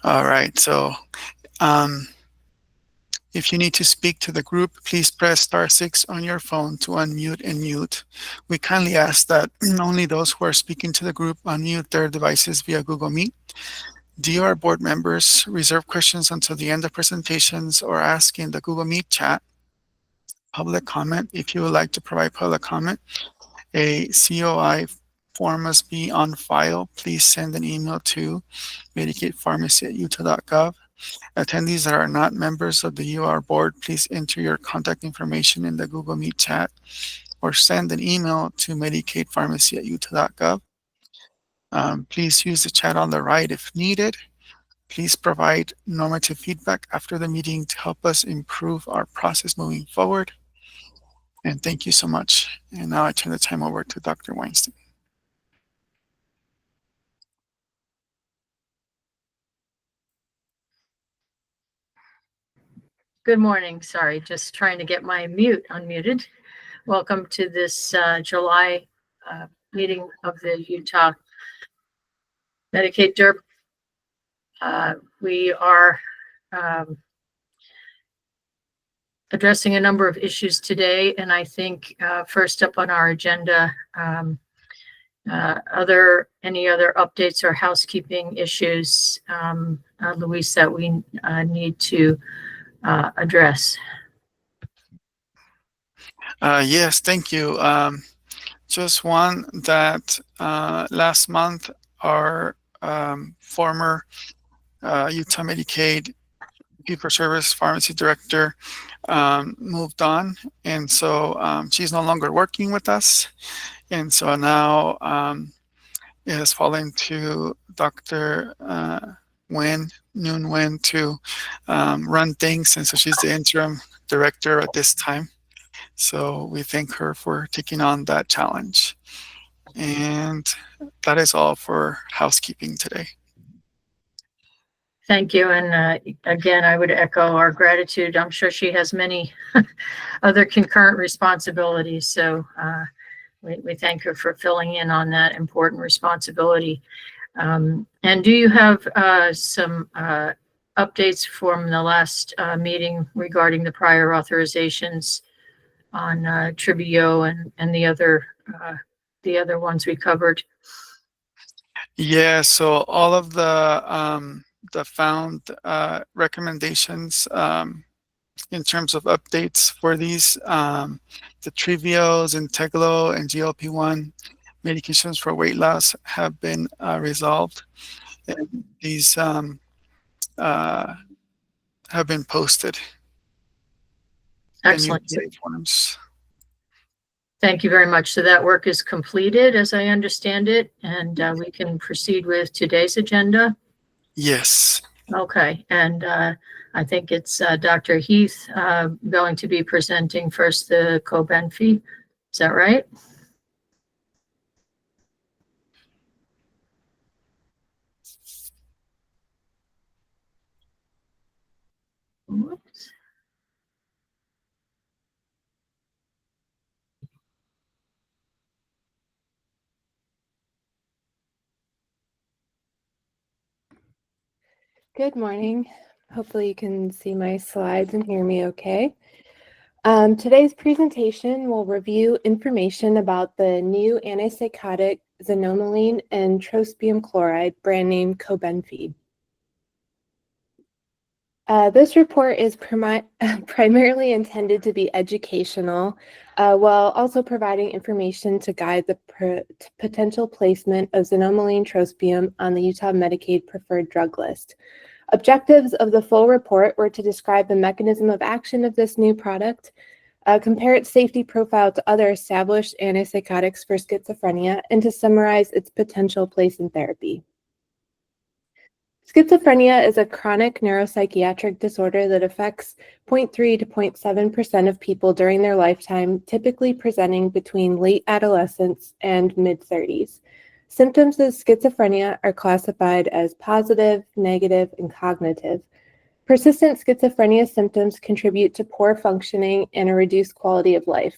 All right, so um, if you need to speak to the group, please press *6 on your phone to unmute and mute. We kindly ask that only those who are speaking to the group unmute their devices via Google Meet. DUR board members reserve questions until the end of presentations or ask in the Google Meet chat. Public comment: if you would like to provide public comment, a COI form must be on file. Please send an email to medicatepharmacy@utah.gov. Attendees that are not members of the UR board, please enter your contact information in the Google Meet chat or send an email to medicatepharmacy@utah.gov. Please use the chat on the right if needed. Please provide normative feedback after the meeting to help us improve our process moving forward. And thank you so much. And now I turn the time over to Dr. Weinstein. Good morning. Sorry, just trying to get my mute unmuted. Welcome to this July meeting of the Utah Medicaid DURB. We are addressing a number of issues today, and I think first up on our agenda, any other updates or housekeeping issues, Luis, that we need to address. Yes, thank you. Just one that last month our former Utah Medicaid fee-for-service pharmacy director moved on, and so she's no longer working with us, and so now it has fallen to Dr. Nguyen Nguyen to run things, and so she's the interim director at this time. So we thank her for taking on that challenge. And that is all for housekeeping today. Thank you. And again, I would echo our gratitude. I'm sure she has many other concurrent responsibilities. So we thank her for filling in on that important responsibility. And do you have some updates from the last meeting regarding the prior authorizations on Trivio and the other ones we covered? Yeah, so all of the found recommendations in terms of updates for these, the Trivios and Teglo and GLP-1 medications for weight loss have been resolved. And these have been posted. Excellent. Forms. Thank you very much. So that work is completed, as I understand it, and we can proceed with today's agenda. Yes. Okay, and I think it's Dr. Heath going to be presenting first the Coben fee. Is that right? Whoops. Good morning. Hopefully you can see my slides and hear me okay. Today's presentation will review information about the new antipsychotic xanomeline and trospium chloride, brand name Cobenfy. This report is primarily intended to be educational, while also providing information to guide the potential placement of xanomeline trospium on the Utah Medicaid preferred drug list. Objectives of the full report were to describe the mechanism of action of this new product, compare its safety profile to other established antipsychotics for schizophrenia, and to summarize its potential place in therapy. Schizophrenia is a chronic neuropsychiatric disorder that affects 0.3 to 0.7% of people during their lifetime, typically presenting between late adolescence and mid-30s. Symptoms of schizophrenia are classified as positive, negative, and cognitive. Persistent schizophrenia symptoms contribute to poor functioning and a reduced quality of life.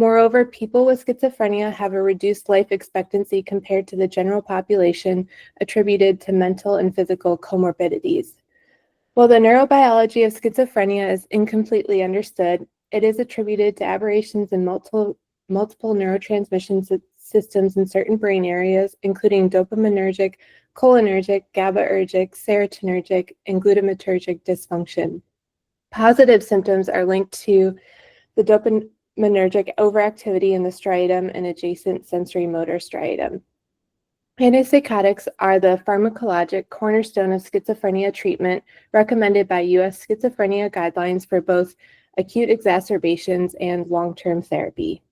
Moreover, people with schizophrenia have a reduced life expectancy compared to the general population attributed to mental and physical comorbidities. While the neurobiology of schizophrenia is incompletely understood, it is attributed to aberrations in multiple neurotransmission systems in certain brain areas, including dopaminergic, cholinergic, GABAergic, serotonergic, and glutamatergic dysfunction. Positive symptoms are linked to the dopaminergic overactivity in the striatum and adjacent sensory motor striatum. Antipsychotics are the pharmacologic cornerstone of schizophrenia treatment recommended by U.S. schizophrenia guidelines for both acute exacerbations and long-term therapy.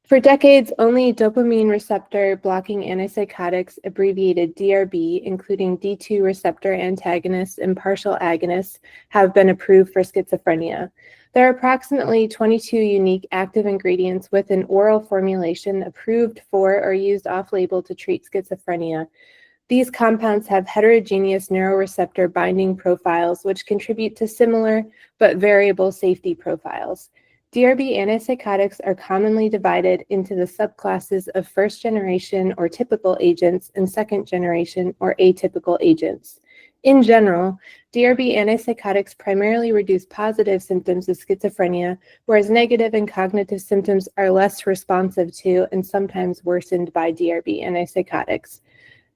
For decades, only dopamine receptor blocking antipsychotics, abbreviated DRB, including D2 receptor antagonists and partial agonists, have been approved for schizophrenia. There are approximately 22 unique active ingredients with an oral formulation approved for or used off-label to treat schizophrenia. These compounds have heterogeneous neuroreceptor binding profiles, which contribute to similar but variable safety profiles. DRB antipsychotics are commonly divided into the subclasses of first-generation or typical agents and second-generation or atypical agents. In general, DRB antipsychotics primarily reduce positive symptoms of schizophrenia, whereas negative and cognitive symptoms are less responsive to and sometimes worsened by DRB antipsychotics.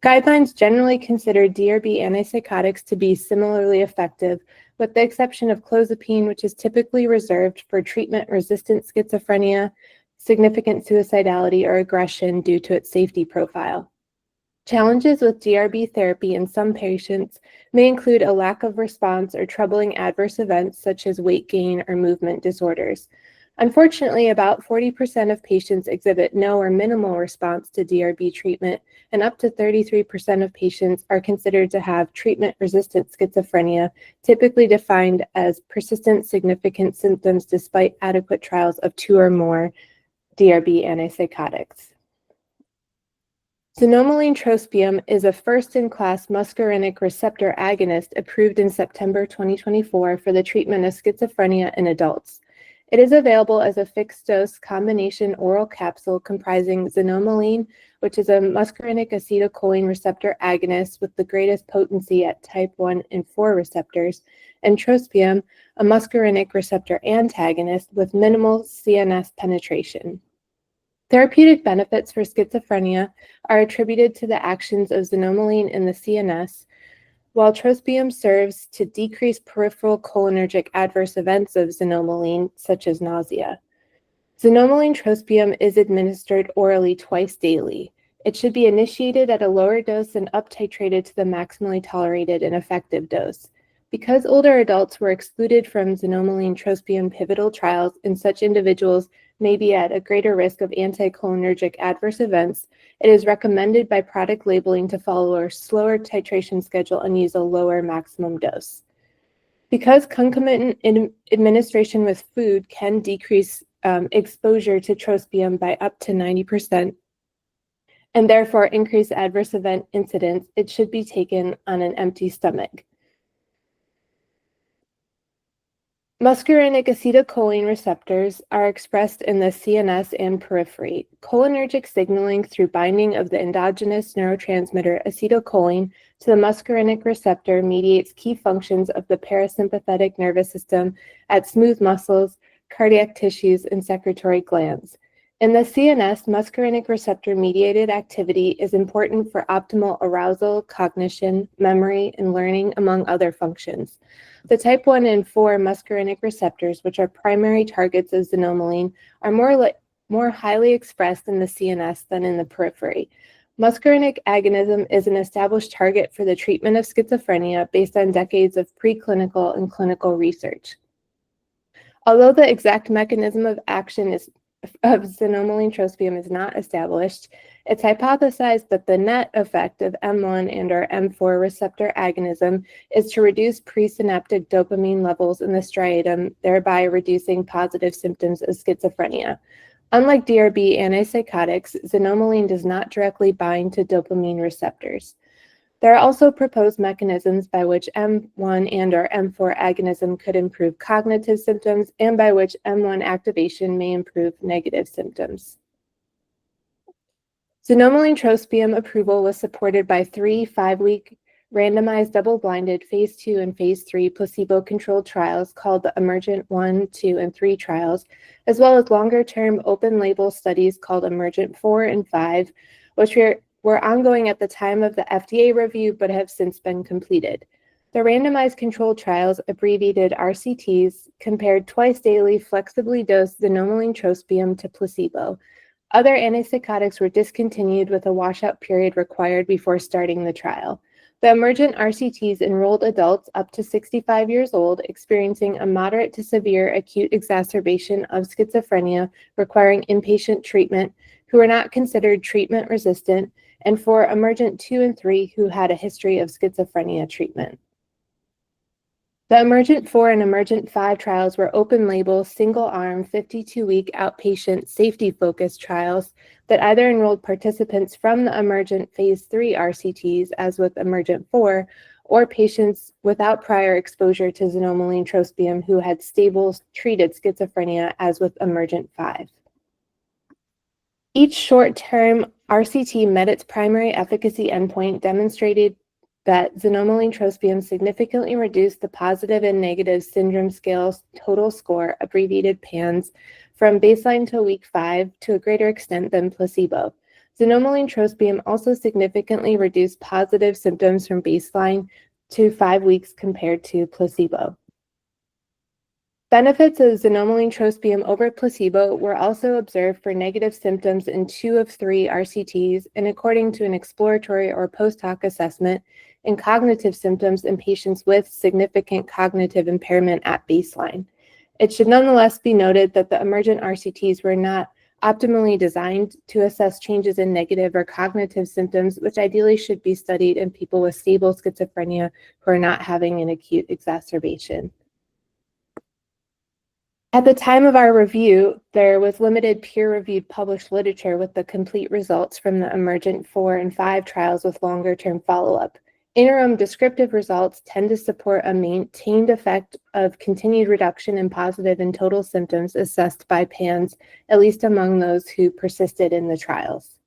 Guidelines generally consider DRB antipsychotics to be similarly effective, with the exception of clozapine, which is typically reserved for treatment-resistant schizophrenia, significant suicidality, or aggression due to its safety profile. Challenges with DRB therapy in some patients may include a lack of response or troubling adverse events such as weight gain or movement disorders. Unfortunately, about 40% of patients exhibit no or minimal response to DRB treatment, and up to 33% of patients are considered to have treatment-resistant schizophrenia, typically defined as persistent significant symptoms despite adequate trials of 2 or more DRB antipsychotics. Xanomeline trospium is a first-in-class muscarinic receptor agonist approved in September 2024 for the treatment of schizophrenia in adults. It is available as a fixed-dose combination oral capsule comprising xanomeline, which is a muscarinic acetylcholine receptor agonist with the greatest potency at type 1 and 4 receptors, and trospium, a muscarinic receptor antagonist with minimal CNS penetration. Therapeutic benefits for schizophrenia are attributed to the actions of xanomeline in the CNS, while trospium serves to decrease peripheral cholinergic adverse events of xanomeline, such as nausea. Xanomeline trospium is administered orally twice daily. It should be initiated at a lower dose and up-titrated to the maximally tolerated and effective dose. Because older adults were excluded from xanomeline trospium pivotal trials and such individuals may be at a greater risk of anticholinergic adverse events, it is recommended by product labeling to follow a slower titration schedule and use a lower maximum dose. Because concomitant administration with food can decrease exposure to trospium by up to 90%, and therefore increase adverse event incidence, it should be taken on an empty stomach. Muscarinic acetylcholine receptors are expressed in the CNS and periphery. Cholinergic signaling through binding of the endogenous neurotransmitter acetylcholine to the muscarinic receptor mediates key functions of the parasympathetic nervous system at smooth muscles, cardiac tissues, and secretory glands. In the CNS, muscarinic receptor-mediated activity is important for optimal arousal, cognition, memory, and learning, among other functions. The type 1 and 4 muscarinic receptors, which are primary targets of xanomeline, are more highly expressed in the CNS than in the periphery. Muscarinic agonism is an established target for the treatment of schizophrenia based on decades of preclinical and clinical research. Although the exact mechanism of action of xanomeline trospium is not established, it's hypothesized that the net effect of M1 and or M4 receptor agonism is to reduce presynaptic dopamine levels in the striatum, thereby reducing positive symptoms of schizophrenia. Unlike DRB antipsychotics, xanomeline does not directly bind to dopamine receptors. There are also proposed mechanisms by which M1 and/or M4 agonism could improve cognitive symptoms and by which M1 activation may improve negative symptoms. Xanomeline trospium approval was supported by 3 5-week randomized double-blinded phase 2 and phase 3 placebo-controlled trials called the Emergent 1, 2, and 3 trials, as well as longer-term open-label studies called Emergent 4 and 5, which were ongoing at the time of the FDA review but have since been completed. The randomized controlled trials, abbreviated RCTs, compared twice-daily flexibly dosed xanomeline trospium to placebo. Other antipsychotics were discontinued with a washout period required before starting the trial. The emergent RCTs enrolled adults up to 65 years old experiencing a moderate to severe acute exacerbation of schizophrenia requiring inpatient treatment who were not considered treatment resistant, and for emergent 2 and 3 who had a history of schizophrenia treatment. The Emergent 4 and Emergent 5 trials were open-label, single-arm, 52-week outpatient safety-focused trials that either enrolled participants from the Emergent Phase 3 RCTs, as with Emergent 4, or patients without prior exposure to xanomeline trospium who had stable treated schizophrenia, as with Emergent 5. Each short-term RCT met its primary efficacy endpoint, demonstrated that xanomeline trospium significantly reduced the positive and negative syndrome scales total score, abbreviated PANSS, from baseline to week 5 to a greater extent than placebo. Xanomeline trospium also significantly reduced positive symptoms from baseline to 5 weeks compared to placebo. Benefits of xanomeline trospium over placebo were also observed for negative symptoms in 2 of 3 RCTs, and according to an exploratory or post-hoc assessment, in cognitive symptoms in patients with significant cognitive impairment at baseline. It should nonetheless be noted that the emergent RCTs were not optimally designed to assess changes in negative or cognitive symptoms, which ideally should be studied in people with stable schizophrenia who are not having an acute exacerbation. At the time of our review, there was limited peer-reviewed published literature with the complete results from the Emergent 4 and 5 trials with longer-term follow-up. Interim descriptive results tend to support a maintained effect of continued reduction in positive and total symptoms assessed by PANSS, at least among those who persisted in the trials.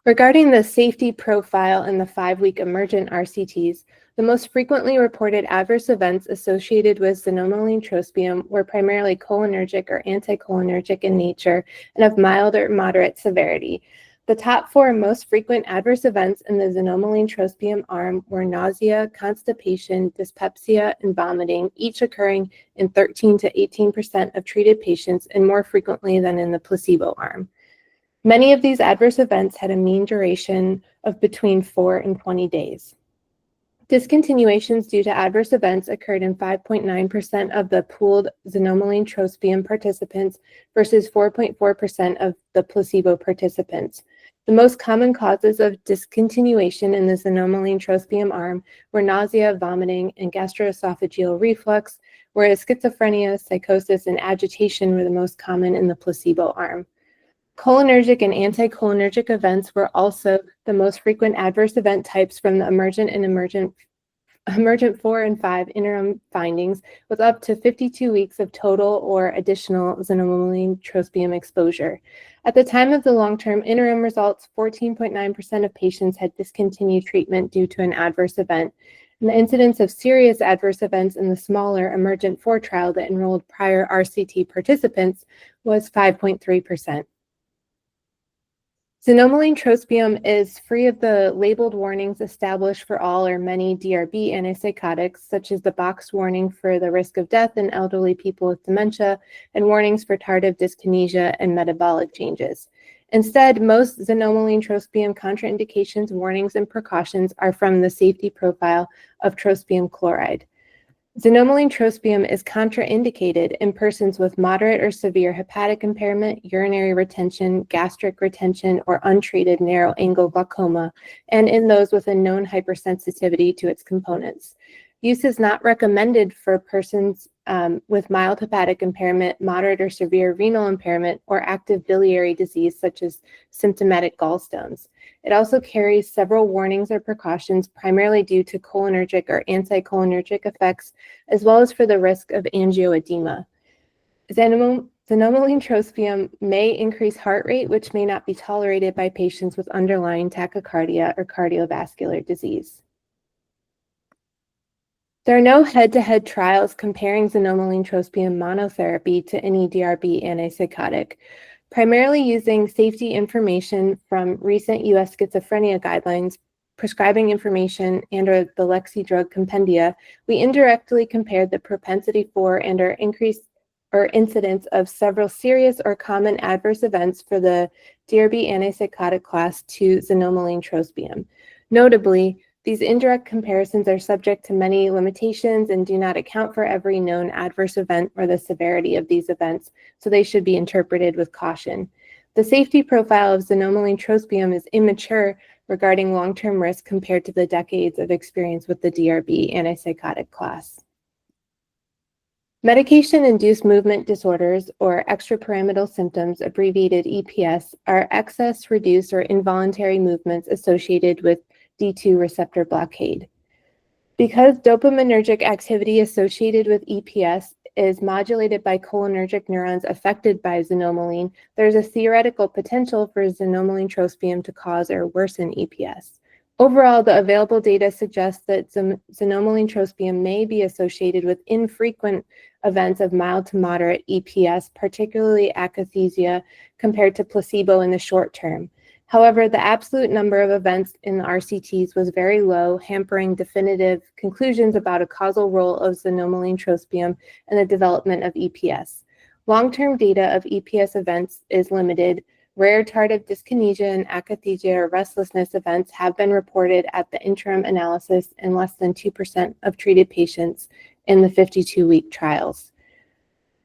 Regarding the safety profile in the 5-week emergent RCTs, the most frequently reported adverse events associated with xanomeline trospium were primarily cholinergic or anticholinergic in nature and of mild or moderate severity. The top 4 most frequent adverse events in the xanomeline trospium arm were nausea, constipation, dyspepsia, and vomiting, each occurring in 13 to 18% of treated patients and more frequently than in the placebo arm. Many of these adverse events had a mean duration of between 4 and 20 days. Discontinuations due to adverse events occurred in 5.9% of the pooled xanomeline trospium participants versus 4.4% of the placebo participants. The most common causes of discontinuation in the xanomeline trospium arm were nausea, vomiting, and gastroesophageal reflux, whereas schizophrenia, psychosis, and agitation were the most common in the placebo arm. Cholinergic and anticholinergic events were also the most frequent adverse event types from the Emergent and Emergent 4 and 5 interim findings, with up to 52 weeks of total or additional xanomeline trospium exposure. At the time of the long-term interim results, 14.9% of patients had discontinued treatment due to an adverse event, and the incidence of serious adverse events in the smaller Emergent 4 trial that enrolled prior RCT participants was 5.3%. Xanomeline trospium is free of the labeled warnings established for all or many DURB antipsychotics, such as the boxed warning for the risk of death in elderly people with dementia and warnings for tardive dyskinesia and metabolic changes. Instead, most xanomeline trospium contraindications, warnings, and precautions are from the safety profile of trospium chloride. Xanomeline trospium is contraindicated in persons with moderate or severe hepatic impairment, urinary retention, gastric retention, or untreated narrow-angle glaucoma, and in those with a known hypersensitivity to its components. Use is not recommended for persons with mild hepatic impairment, moderate or severe renal impairment, or active biliary disease such as symptomatic gallstones. It also carries several warnings or precautions, primarily due to cholinergic or anticholinergic effects, as well as for the risk of angioedema. Xanomeline trospium may increase heart rate, which may not be tolerated by patients with underlying tachycardia or cardiovascular disease. There are no head-to-head trials comparing xanomeline trospium monotherapy to any DRB antipsychotic, primarily using safety information from recent U.S. schizophrenia guidelines, prescribing information, and/or the Lexi drug compendia. We indirectly compared the propensity for and/or increase or incidence of several serious or common adverse events for the DRB antipsychotic class to xanomeline trospium. Notably, these indirect comparisons are subject to many limitations and do not account for every known adverse event or the severity of these events, so they should be interpreted with caution. The safety profile of xanomeline trospium is immature regarding long-term risk compared to the decades of experience with the DRB antipsychotic class. Medication-induced movement disorders, or extrapyramidal symptoms, abbreviated EPS, are excess, reduced, or involuntary movements associated with D2 receptor blockade. Because dopaminergic activity associated with EPS is modulated by cholinergic neurons affected by xanomeline, there is a theoretical potential for xanomeline trospium to cause or worsen EPS. Overall, the available data suggests that xanomeline trospium may be associated with infrequent events of mild to moderate EPS, particularly akathisia, compared to placebo in the short term. However, the absolute number of events in the RCTs was very low, hampering definitive conclusions about a causal role of xanomeline trospium in the development of EPS. Long-term data of EPS events is limited. Rare tardive dyskinesia and akathisia or restlessness events have been reported at the interim analysis in less than 2% of treated patients in the 52-week trials.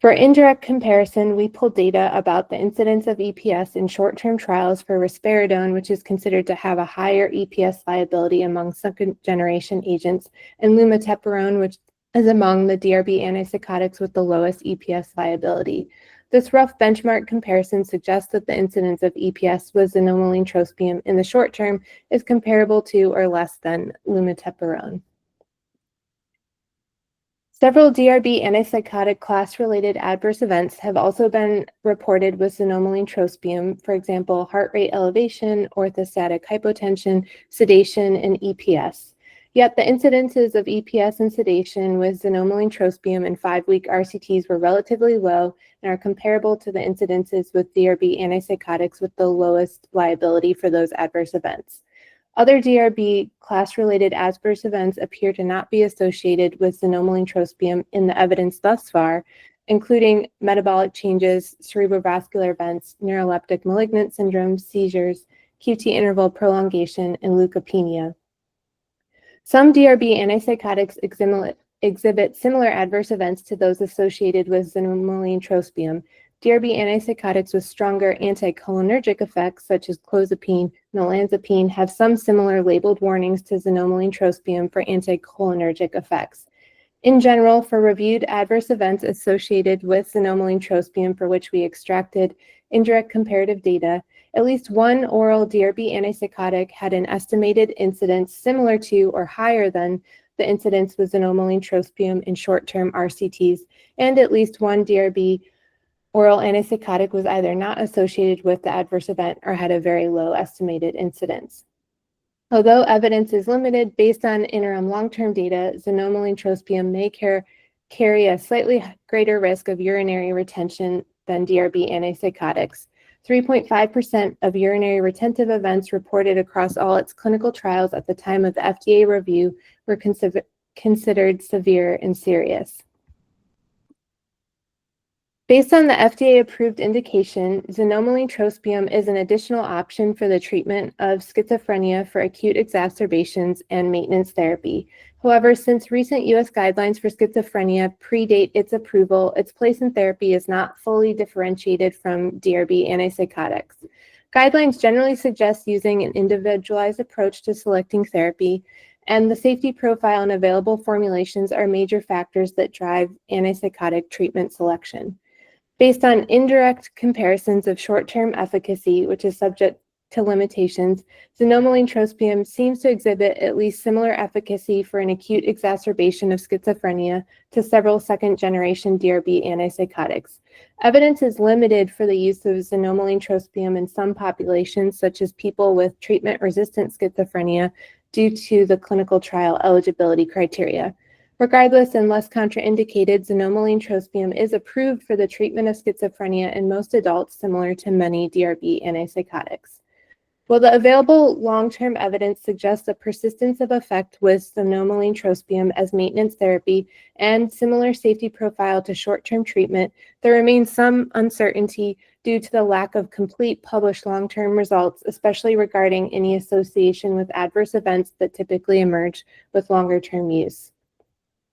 For indirect comparison, we pulled data about the incidence of EPS in short-term trials for risperidone, which is considered to have a higher EPS liability among second-generation agents, and lumateperone, which is among the DRB antipsychotics with the lowest EPS liability. This rough benchmark comparison suggests that the incidence of EPS with xanomeline trospium in the short term is comparable to or less than lumateperone. Several DRB antipsychotic class-related adverse events have also been reported with xanomeline trospium, for example, heart rate elevation, orthostatic hypotension, sedation, and EPS. Yet the incidences of EPS and sedation with xanomeline trospium in 5-week RCTs were relatively low and are comparable to the incidences with DRB antipsychotics with the lowest liability for those adverse events. Other DRB class-related adverse events appear to not be associated with xanomeline trospium in the evidence thus far, including metabolic changes, cerebrovascular events, neuroleptic malignant syndromes, seizures, QT interval prolongation, and leukopenia. Some DRB antipsychotics exhibit similar adverse events to those associated with xanomeline trospium. DRB antipsychotics with stronger anticholinergic effects, such as clozapine and olanzapine, have some similar labeled warnings to xanomeline trospium for anticholinergic effects. In general, for reviewed adverse events associated with xanomeline trospium for which we extracted indirect comparative data, at least one oral DRB antipsychotic had an estimated incidence similar to or higher than the incidence with xanomeline trospium in short-term RCTs, and at least one DRB oral antipsychotic was either not associated with the adverse event or had a very low estimated incidence. Although evidence is limited based on interim long-term data, xanomeline trospium may carry a slightly greater risk of urinary retention than DRB antipsychotics. 3.5% of urinary retentive events reported across all its clinical trials at the time of the FDA review were considered severe and serious. Based on the FDA-approved indication, xanomeline trospium is an additional option for the treatment of schizophrenia for acute exacerbations and maintenance therapy. However, since recent U.S. guidelines for schizophrenia predate its approval, its place in therapy is not fully differentiated from DRB antipsychotics. Guidelines generally suggest using an individualized approach to selecting therapy, and the safety profile and available formulations are major factors that drive antipsychotic treatment selection. Based on indirect comparisons of short-term efficacy, which is subject to limitations, xanomeline trospium seems to exhibit at least similar efficacy for an acute exacerbation of schizophrenia to several second-generation DRB antipsychotics. Evidence is limited for the use of xanomeline trospium in some populations, such as people with treatment-resistant schizophrenia, due to the clinical trial eligibility criteria. Regardless, and less contraindicated, xanomeline trospium is approved for the treatment of schizophrenia in most adults, similar to many DRB antipsychotics. While the available long-term evidence suggests a persistence of effect with xanomeline trospium as maintenance therapy and similar safety profile to short-term treatment, there remains some uncertainty due to the lack of complete published long-term results, especially regarding any association with adverse events that typically emerge with longer-term use.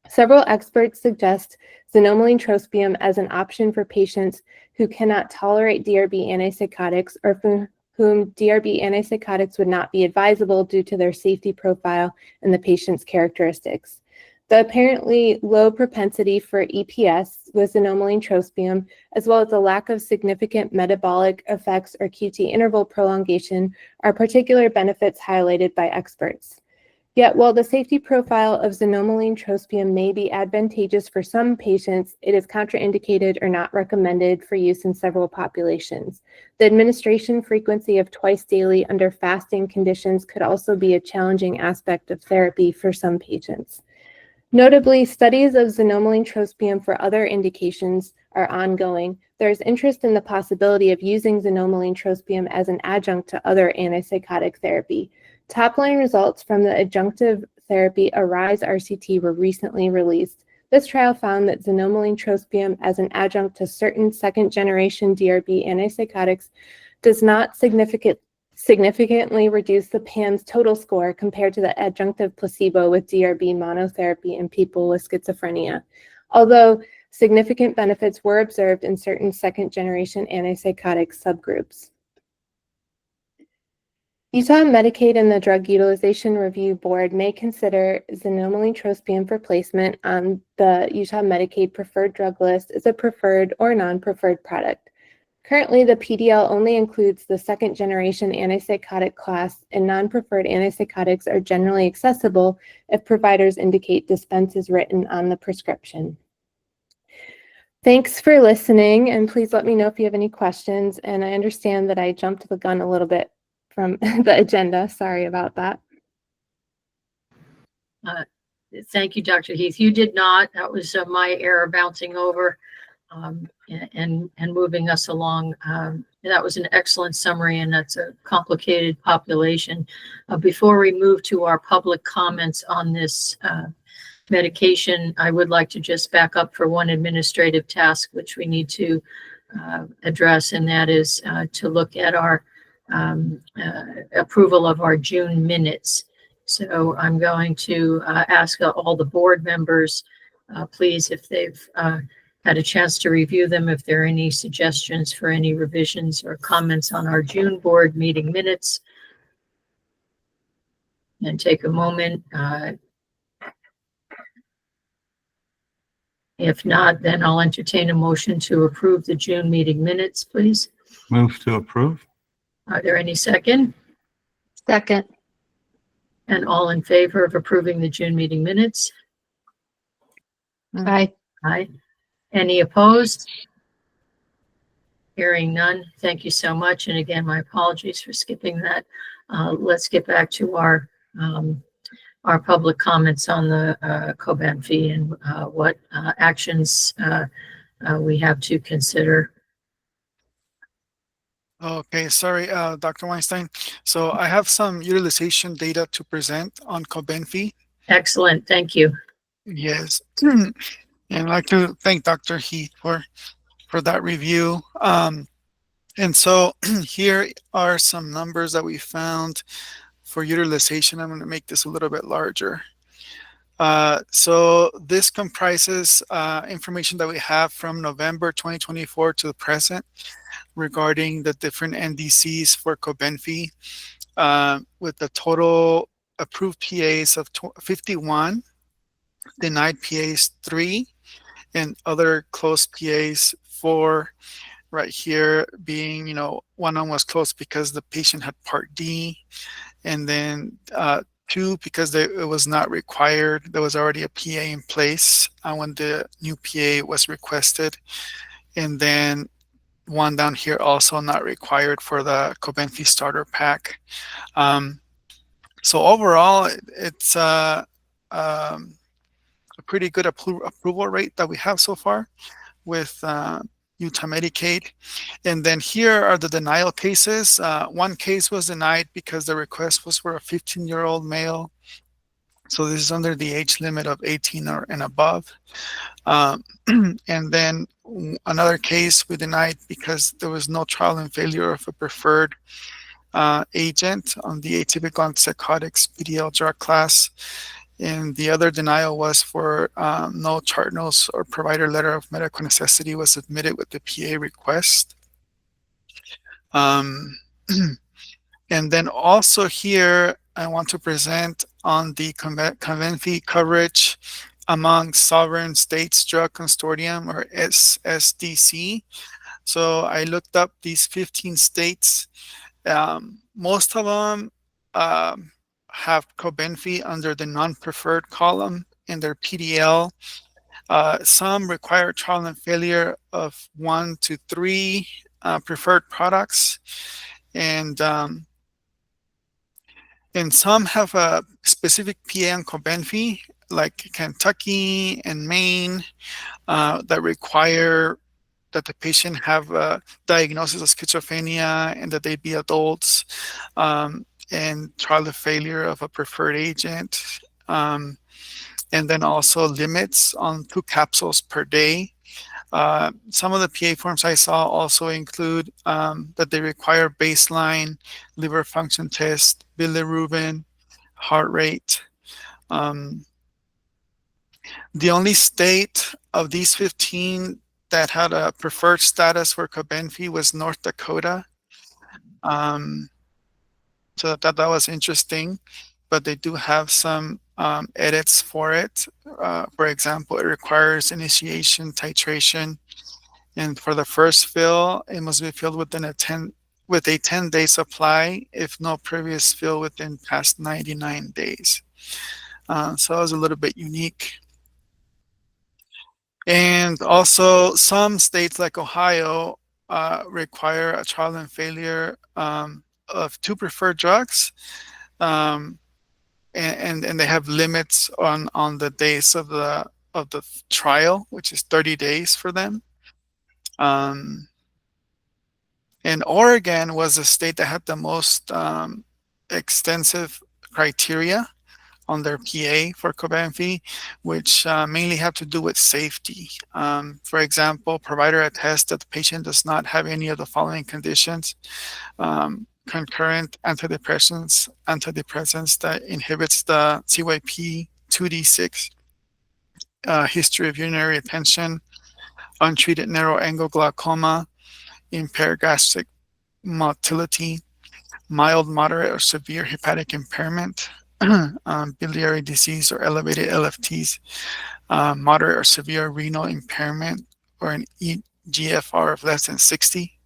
Several experts suggest xanomeline trospium as an option for patients who cannot tolerate DRB antipsychotics or for whom DRB antipsychotics would not be advisable due to their safety profile and the patient's characteristics. The apparently low propensity for EPS with xanomeline trospium, as well as the lack of significant metabolic effects or QT interval prolongation, are particular benefits highlighted by experts. Yet, while the safety profile of xanomeline trospium may be advantageous for some patients, it is contraindicated or not recommended for use in several populations. The administration frequency of twice daily under fasting conditions could also be a challenging aspect of therapy for some patients. Notably, studies of xanomeline trospium for other indications are ongoing. There is interest in the possibility of using xanomeline trospium as an adjunct to other antipsychotic therapy. Top-line results from the adjunctive therapy ARISE RCT were recently released. This trial found that xanomeline trospium as an adjunct to certain second-generation DRB antipsychotics does not significantly reduce the PANSS total score compared to the adjunctive placebo with DRB monotherapy in people with schizophrenia, although significant benefits were observed in certain second-generation antipsychotic subgroups. Utah Medicaid and the Drug Utilization Review Board may consider xanomeline trospium for placement on the Utah Medicaid preferred drug list as a preferred or non-preferred product. Currently, the PDL only includes the second-generation antipsychotic class, and non-preferred antipsychotics are generally accessible if providers indicate dispense is written on the prescription. Thanks for listening, and please let me know if you have any questions. And I understand that I jumped the gun a little bit from the agenda. Sorry about that. Thank you, Dr. Heath. You did not. That was my error bouncing over and moving us along. That was an excellent summary, and that's a complicated population. Before we move to our public comments on this medication, I would like to just back up for one administrative task, which we need to address, and that is to look at our approval of our June minutes. So I'm going to ask all the board members, please, if they've had a chance to review them, if there are any suggestions for any revisions or comments on our June board meeting minutes. And take a moment. If not, then I'll entertain a motion to approve the June meeting minutes, please. Move to approve. Are there any second? Second. And all in favor of approving the June meeting minutes? Aye. Aye. Any opposed? Hearing none. Thank you so much. And again, my apologies for skipping that. Let's get back to our public comments on the Coban fee and what actions we have to consider. Okay, sorry, Dr. Weinstein. So I have some utilization data to present on Cobenfy. Excellent, thank you. Yes, and I'd like to thank Dr. Heath for that review. And so here are some numbers that we found for utilization. I'm going to make this a little bit larger. So this comprises information that we have from November 2024 to the present regarding the different NDCs for Cobenfy, with the total approved PAs of 51, denied PAs 3, and other closed PAs 4. Right here being, one of them was closed because the patient had Part D, and then 2 because it was not required. There was already a PA in place when the new PA was requested, and then 1 down here also not required for the Cobenfy starter pack. So overall, it's a pretty good approval rate that we have so far with Utah Medicaid. And then here are the denial cases. 1 case was denied because the request was for a 15-year-old male. So this is under the age limit of 18 and above. And then another case we denied because there was no trial and failure of a preferred agent on the atypical antipsychotics PDL drug class. And the other denial was for no chart notes or provider letter of medical necessity was submitted with the PA request. And then also here, I want to present on the Cobenfy coverage among Sovereign States Drug Consortium, or SSDC. So I looked up these 15 states. Most of them have Cobenfy under the non-preferred column in their PDL. Some require trial and failure of 1 to 3 preferred products, and some have a specific PA on Cobenfy, like Kentucky and Maine, that require that the patient have a diagnosis of schizophrenia and that they be adults, and trial of failure of a preferred agent, and then also limits on 2 capsules per day. Some of the PA forms I saw also include that they require baseline liver function test, bilirubin, heart rate. The only state of these 15 that had a preferred status for Cobenfy was North Dakota. So that was interesting, but they do have some edits for it. For example, it requires initiation, titration, and for the first fill, it must be filled within a 10-day supply if no previous fill within past 99 days. So that was a little bit unique. And also some states like Ohio require a trial and failure of 2 preferred drugs, and they have limits on the days of the trial, which is 30 days for them. And Oregon was the state that had the most extensive criteria on their PA for Cobenfy, which mainly have to do with safety. For example, provider attests that the patient does not have any of the following conditions: concurrent antidepressants that inhibits the CYP2D6, history of urinary retention, untreated narrow angle glaucoma, impaired gastric motility, mild, moderate, or severe hepatic impairment, biliary disease or elevated LFTs, moderate or severe renal impairment, or an eGFR of less than 60.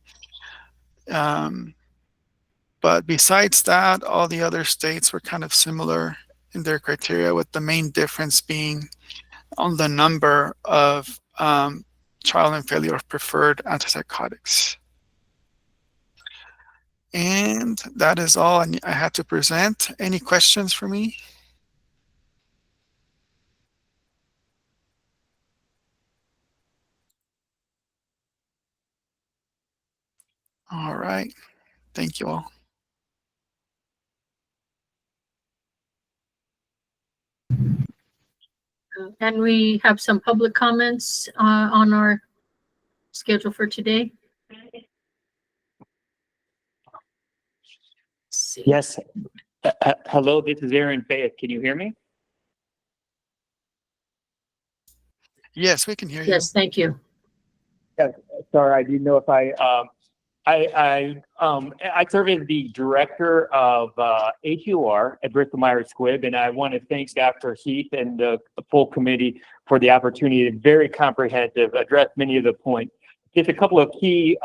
But besides that, all the other states were kind of similar in their criteria, with the main difference being on the number of trial and failure of preferred antipsychotics. And that is all I had to present. Any questions for me? All right. Thank you all. And we have some public comments on our schedule for today. Yes. Hello, this is Aaron Fayette. Can you hear me? Yes, we can hear you. Yes, thank you. Yeah, sorry, I didn't know if I I serve as the director of HUR at Bristol Myers Squibb, and I want to thank Dr. Heath and the full committee for the opportunity to very comprehensive address many of the points. Just a couple of key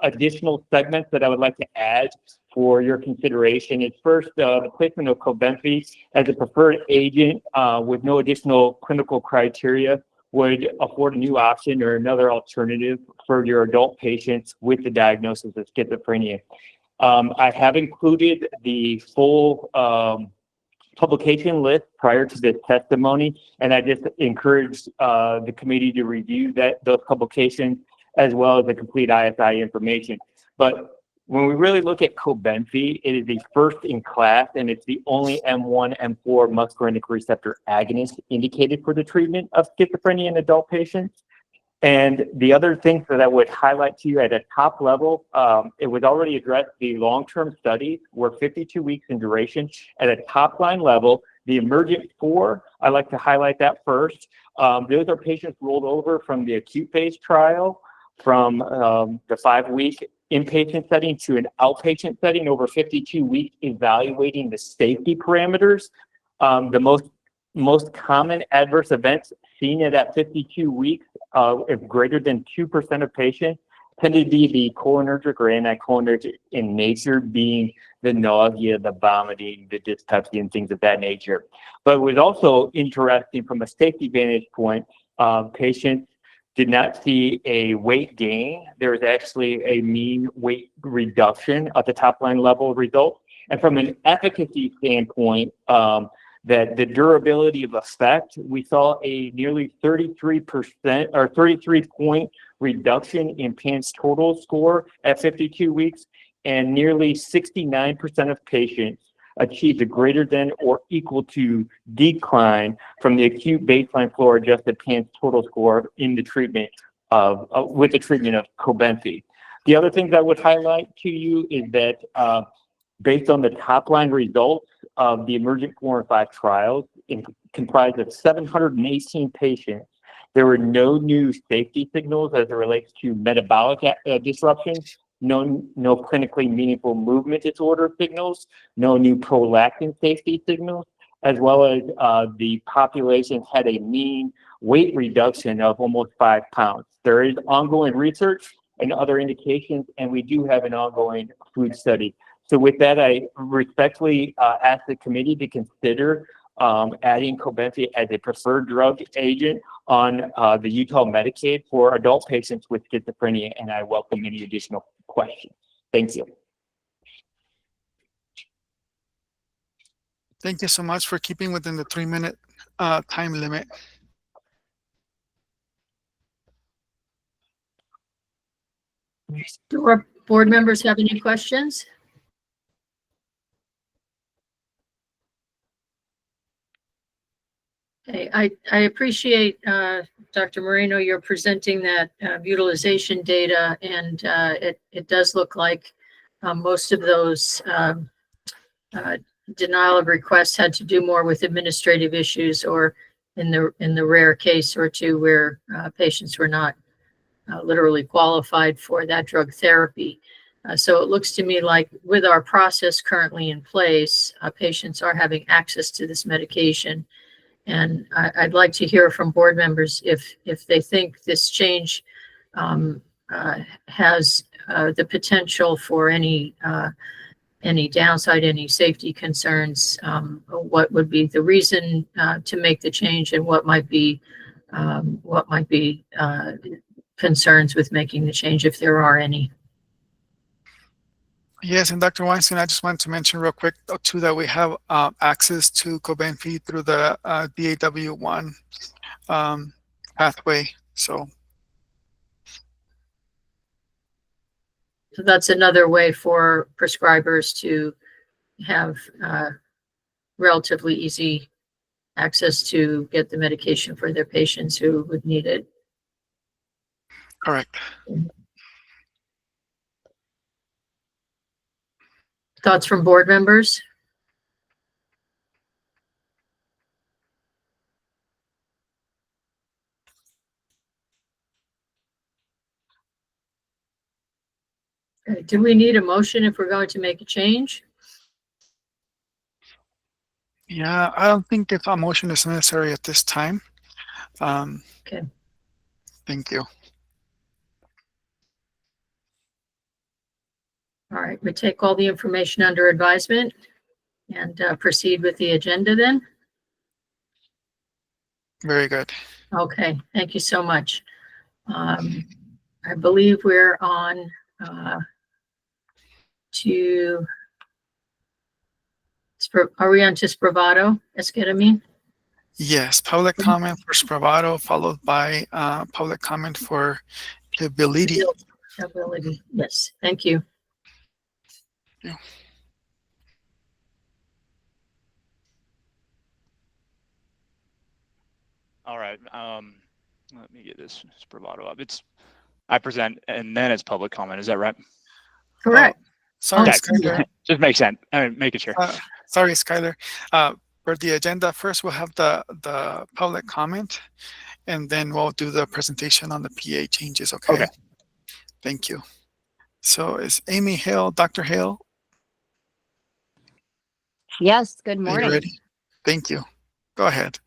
additional segments that I would like to add for your consideration is first, the placement of Cobenfy as a preferred agent with no additional clinical criteria would afford a new option or another alternative for your adult patients with the diagnosis of schizophrenia. I have included the full publication list prior to this testimony, and I just encourage the committee to review those publications as well as the complete ISI information. But when we really look at Cobenfy, it is the first in class, and it's the only M1, M4 muscarinic receptor agonist indicated for the treatment of schizophrenia in adult patients. And the other things that I would highlight to you at a top level, it was already addressed. The long-term studies were 52 weeks in duration. At a top-line level, the emergent 4, I like to highlight that first. Those are patients rolled over from the acute phase trial, from the 5-week inpatient setting to an outpatient setting over 52 weeks, evaluating the safety parameters. The most common adverse events seen at that 52 weeks, if greater than 2% of patients, tended to be the cholinergic or anticholinergic in nature, being the nausea, the vomiting, the dyspepsia, and things of that nature. But it was also interesting from a safety vantage point, patients did not see a weight gain. There was actually a mean weight reduction at the top line level result. And from an efficacy standpoint, that the durability of effect, we saw a nearly 33% or 33-point reduction in PANSS total score at 52 weeks, and nearly 69% of patients achieved a greater than or equal to decline from the acute baseline floor adjusted PANSS total score in the treatment of with the treatment of Cobenfy. The other things I would highlight to you is that based on the top line results of the emergent 4 and 5 trials, comprised of 718 patients, there were no new safety signals as it relates to metabolic disruptions, no clinically meaningful movement disorder signals, no new prolactin safety signals, as well as the population had a mean weight reduction of almost 5 pounds. There is ongoing research and other indications, and we do have an ongoing food study. So with that, I respectfully ask the committee to consider adding Cobenfy as a preferred drug agent on the Utah Medicaid for adult patients with schizophrenia, and I welcome any additional questions. Thank you. Thank you so much for keeping within the 3-minute time limit. Do our board members have any questions? Okay, I appreciate, Dr. Moreno, you're presenting that utilization data, and it does look like most of those denial of requests had to do more with administrative issues, or in the rare case or two where patients were not literally qualified for that drug therapy. So it looks to me like with our process currently in place, patients are having access to this medication. And I'd like to hear from board members if they think this change has the potential for any downside, any safety concerns, what would be the reason to make the change, and what might be concerns with making the change, if there are any. Yes, and Dr. Weinstein, I just wanted to mention real quick too that we have access to Cobenfy through the DAW1 pathway. So that's another way for prescribers to have relatively easy access to get the medication for their patients who would need it. correct. Thoughts from board members? Okay, do we need a motion if we're going to make a change? Yeah, I don't think if a motion is necessary at this time. Okay. Thank you. All right, we take all the information under advisement and proceed with the agenda then. Very good. Okay, thank you so much. I believe we're on are we on to Spravato, esketamine? Yes, public comment for Spravato, followed by public comment for Ability. Ability, yes, thank you. Yeah. All right. Let me get this Spravato up. I present and then it's public comment. Is that right? Correct. Sorry, Okay. Skylar. Just makes sense. I mean, make it sure. Sorry, Skylar. For the agenda, first we'll have the public comment, and then we'll do the presentation on the PA changes. Okay. Okay. Thank you. So is Amy Hale, Dr. Hale? Yes, good Are you morning. ready? Thank you. Go ahead.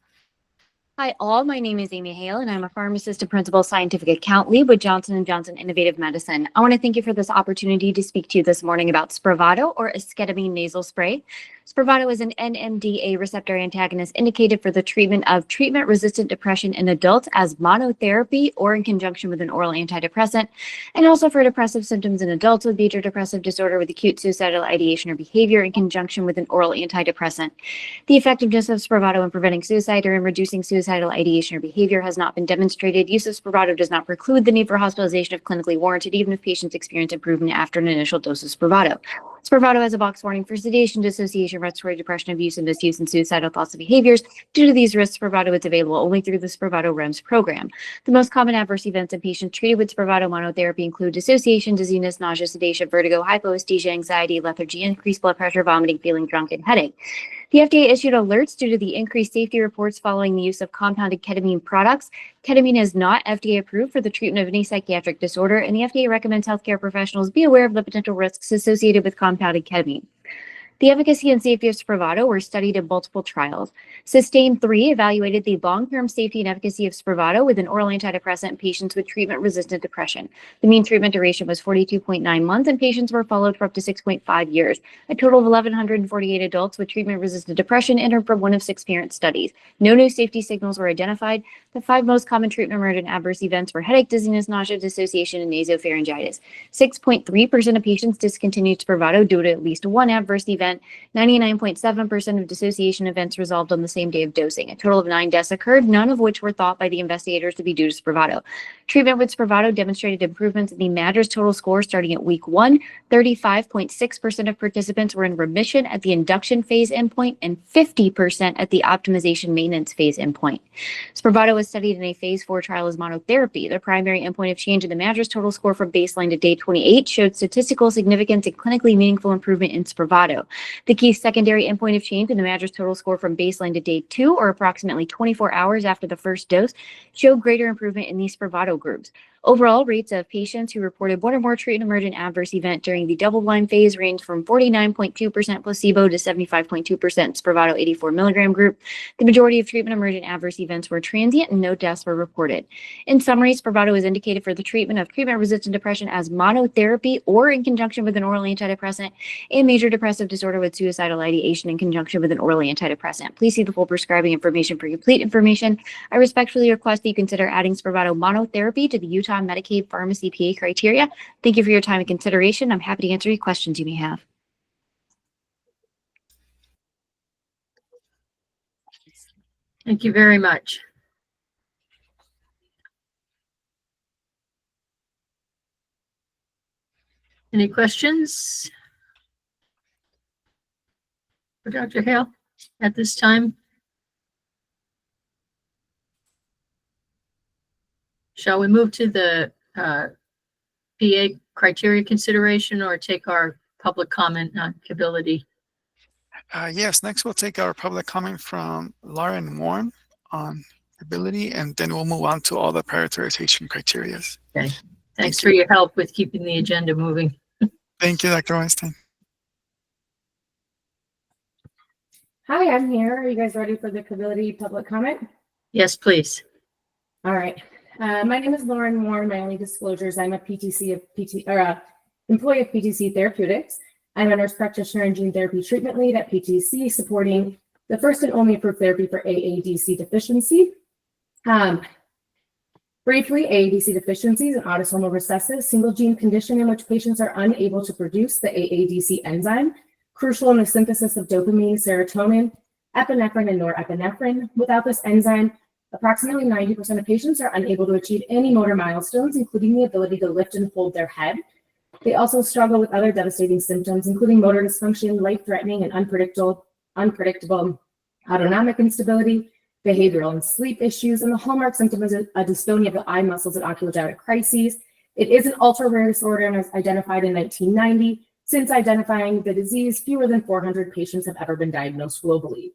Hi, all. My name is Amy Hale, and I'm a pharmacist and principal scientific account lead with Johnson & Johnson Innovative Medicine. I want to thank you for this opportunity to speak to you this morning about Spravato, or esketamine nasal spray. Spravato is an NMDA receptor antagonist indicated for the treatment of treatment-resistant depression in adults as monotherapy or in conjunction with an oral antidepressant, and also for depressive symptoms in adults with major depressive disorder with acute suicidal ideation or behavior in conjunction with an oral antidepressant. The effectiveness of Spravato in preventing suicide or in reducing suicidal ideation or behavior has not been demonstrated. Use of Spravato does not preclude the need for hospitalization if clinically warranted, even if patients experience improvement after an initial dose of Spravato. Spravato has a box warning for sedation, dissociation, respiratory depression, abuse and misuse, and suicidal thoughts and behaviors. Due to these risks, Spravato is available only through the Spravato REMS program. The most common adverse events in patients treated with Spravato monotherapy include dissociation, dizziness, nausea, sedation, vertigo, hypoesthesia, anxiety, lethargy, increased blood pressure, vomiting, feeling drunk, and headache. The FDA issued alerts due to the increased safety reports following the use of compounded ketamine products. Ketamine is not FDA approved for the treatment of any psychiatric disorder, and the FDA recommends healthcare professionals be aware of the potential risks associated with compounded ketamine. The efficacy and safety of Spravato were studied in multiple trials. SUSTAIN-3 evaluated the long-term safety and efficacy of Spravato with an oral antidepressant in patients with treatment-resistant depression. The mean treatment duration was 42.9 months, and patients were followed for up to 6.5 years. A total of 1,148 adults with treatment-resistant depression entered from one of 6 parent studies. No new safety signals were identified. The 5 most common treatment-emergent adverse events were headache, dizziness, nausea, dissociation, and nasopharyngitis. 6.3% of patients discontinued Spravato due to at least one adverse event. 99.7% of dissociation events resolved on the same day of dosing. A total of 9 deaths occurred, none of which were thought by the investigators to be due to Spravato. Treatment with Spravato demonstrated improvements in the MADRS total score starting at week 1. 35.6% of participants were in remission at the induction phase endpoint and 50% at the optimization maintenance phase endpoint. Spravato was studied in a phase 4 trial as monotherapy. The primary endpoint of change in the MADRS total score from baseline to day 28 showed statistical significance and clinically meaningful improvement in Spravato. The key secondary endpoint of change in the MADRS total score from baseline to day 2, or approximately 24 hours after the first dose, showed greater improvement in these Spravato groups. Overall, rates of patients who reported one or more treatment-emergent adverse event during the double-blind phase ranged from 49.2% placebo to 75.2% Spravato 84 milligram group. The majority of treatment-emergent adverse events were transient and no deaths were reported. In summary, Spravato is indicated for the treatment of treatment-resistant depression as monotherapy or in conjunction with an oral antidepressant and major depressive disorder with suicidal ideation in conjunction with an oral antidepressant. Please see the full prescribing information for complete information. I respectfully request that you consider adding Spravato monotherapy to the Utah Medicaid Pharmacy PA criteria. Thank you for your time and consideration. I'm happy to answer any questions you may have. Thank you very much. Any questions for Dr. Hale at this time? Shall we move to the PA criteria consideration or take our public comment on ability? Yes, next we'll take our public comment from Lauren Warren on ability, and then we'll move on to all the prioritization criteria. Okay. Thanks for your help with keeping the agenda moving. Thank you, Dr. Weinstein. Hi, I'm here. Are you guys ready for the Kability public comment? Yes, please. All right. My name is Lauren Moore. My only disclosures, I'm a employee of PTC Therapeutics. I'm a nurse practitioner and gene therapy treatment lead at PTC, supporting the first and only approved therapy for AADC deficiency. Briefly, AADC deficiency is an autosomal recessive single gene condition in which patients are unable to produce the AADC enzyme, crucial in the synthesis of dopamine, serotonin, epinephrine, and norepinephrine. Without this enzyme, approximately 90% of patients are unable to achieve any motor milestones, including the ability to lift and hold their head. They also struggle with other devastating symptoms, including motor dysfunction, life-threatening and unpredictable autonomic instability, behavioral and sleep issues, and the hallmark symptom is a dystonia of the eye muscles and oculogyric crises. It is an ultra-rare disorder and was identified in 1990. Since identifying the disease, fewer than 400 patients have ever been diagnosed globally.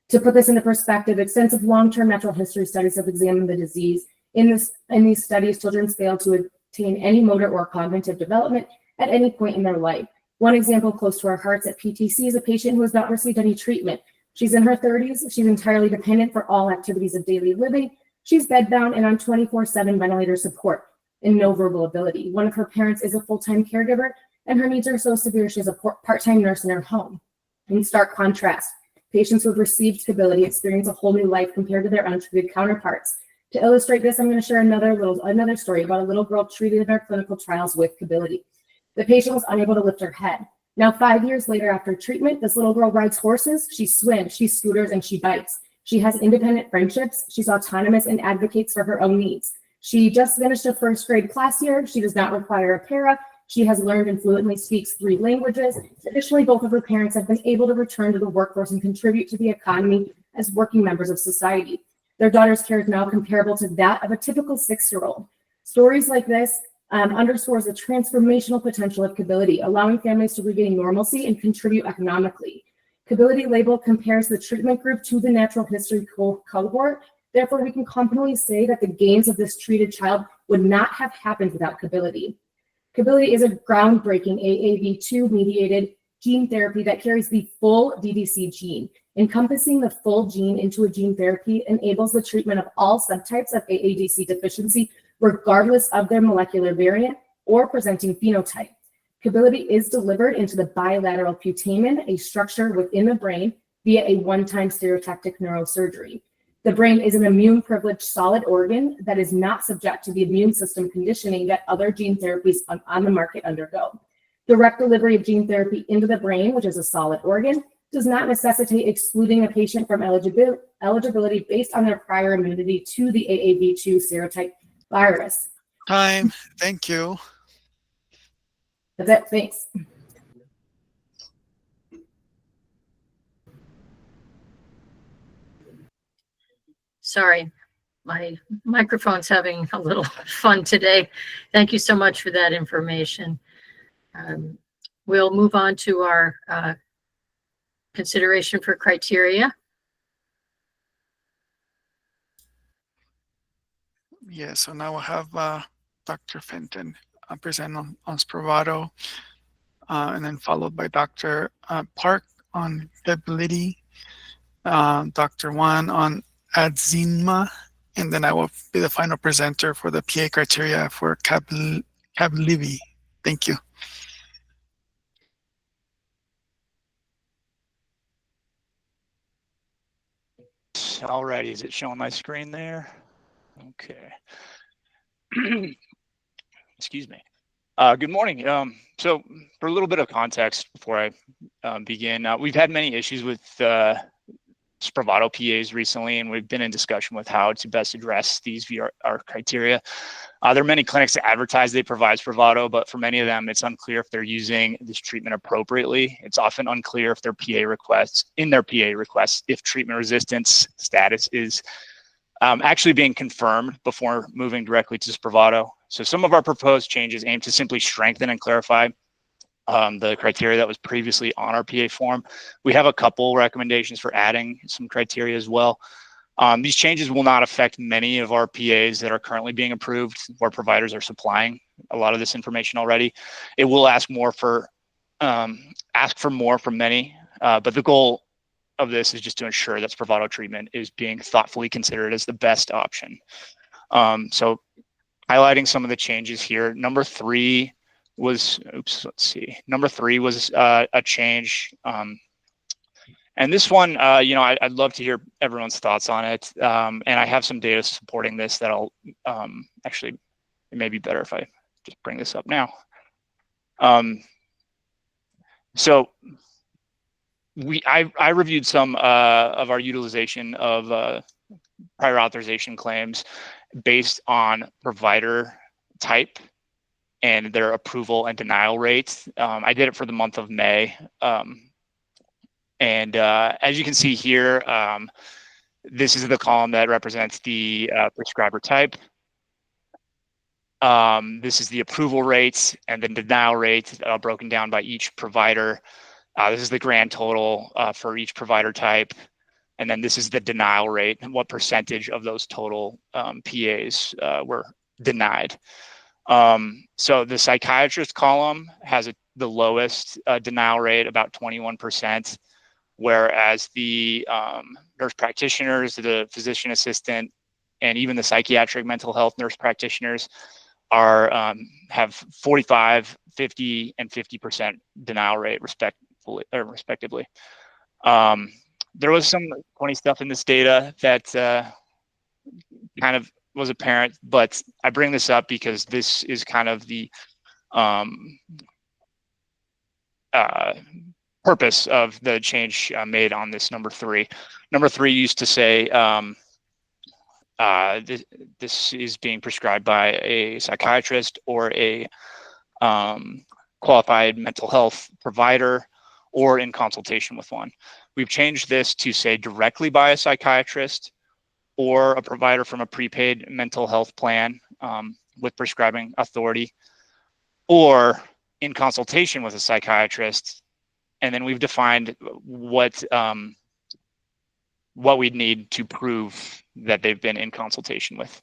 To put this into perspective, extensive long-term natural history studies have examined the disease. In these studies, children fail to attain any motor or cognitive development at any point in their life. One example close to our hearts at PTC is a patient who has not received any treatment. She's in her 30s. She's entirely dependent for all activities of daily living. She's bedbound and on 24/7 ventilator support and no verbal ability. One of her parents is a full-time caregiver, and her needs are so severe she has a part-time nurse in her home. In stark contrast, patients who have received Kability experience a whole new life compared to their untreated counterparts. To illustrate this, I'm going to share another story about a little girl treated in our clinical trials with Kability. The patient was unable to lift her head. Now, 5 years later after treatment, this little girl rides horses, she swims, she scooters, and she bikes. She has independent friendships. She's autonomous and advocates for her own needs. She just finished a first grade class year. She does not require a para. She has learned and fluently speaks 3 languages. Additionally, both of her parents have been able to return to the workforce and contribute to the economy as working members of society. Their daughter's care is now comparable to that of a typical 6-year-old. Stories like this underscores the transformational potential of Kability, allowing families to regain normalcy and contribute economically. Kability label compares the treatment group to the natural history cohort. Therefore, we can confidently say that the gains of this treated child would not have happened without Kability. Kability is a groundbreaking AAV2-mediated gene therapy that carries the full DDC gene. Encompassing the full gene into a gene therapy enables the treatment of all subtypes of AADC deficiency, regardless of their molecular variant or presenting phenotype. Kability is delivered into the bilateral putamen, a structure within the brain, via a one-time stereotactic neurosurgery. The brain is an immune-privileged solid organ that is not subject to the immune system conditioning that other gene therapies on the market undergo. Direct delivery of gene therapy into the brain, which is a solid organ, does not necessitate excluding a patient from eligibility based on their prior immunity to the AAV2 serotype virus. Time. Thank you. That's it. Thanks. Sorry, my microphone's having a little fun today. Thank you so much for that information. We'll move on to our consideration for criteria. Yeah, so now we'll have Dr. Fenton present on Spravato, and then followed by Dr. Park on Kability, Dr. Wan on Adzynma, and then I will be the final presenter for the PA criteria for Kability. Thank you. Alrighty, is it showing my screen there? Okay. Excuse me. Good morning. So for a little bit of context before I begin, we've had many issues with Spravato PAs recently, and we've been in discussion with how to best address these via our criteria. There are many clinics that advertise they provide Spravato, but for many of them, it's unclear if they're using this treatment appropriately. It's often unclear if their PA requests, if treatment resistance status is actually being confirmed before moving directly to Spravato. So some of our proposed changes aim to simply strengthen and clarify the criteria that was previously on our PA form. We have a couple recommendations for adding some criteria as well. These changes will not affect many of our PAs that are currently being approved, where providers are supplying a lot of this information already. It will ask for more from many, but the goal of this is just to ensure that Spravato treatment is being thoughtfully considered as the best option. So highlighting some of the changes here. Number three was a change. And this one, I'd love to hear everyone's thoughts on it. And I have some data supporting this that I'll actually, it may be better if I just bring this up now. So I reviewed some of our utilization of prior authorization claims based on provider type and their approval and denial rates. I did it for the month of May. As you can see here, this is the column that represents the prescriber type. This is the approval rates and the denial rates broken down by each provider. This is the grand total for each provider type. And then this is the denial rate and what percentage of those total PAs were denied. So the psychiatrist column has the lowest denial rate, about 21%, whereas the nurse practitioners, the physician assistant, and even the psychiatric mental health nurse practitioners have 45, 50, and 50% denial rate respectively. There was some funny stuff in this data that kind of was apparent, but I bring this up because this is kind of the purpose of the change made on this number three. Number three used to say this is being prescribed by a psychiatrist or a qualified mental health provider or in consultation with one. We've changed this to say directly by a psychiatrist or a provider from a prepaid mental health plan with prescribing authority, or in consultation with a psychiatrist. And then we've defined what we'd need to prove that they've been in consultation with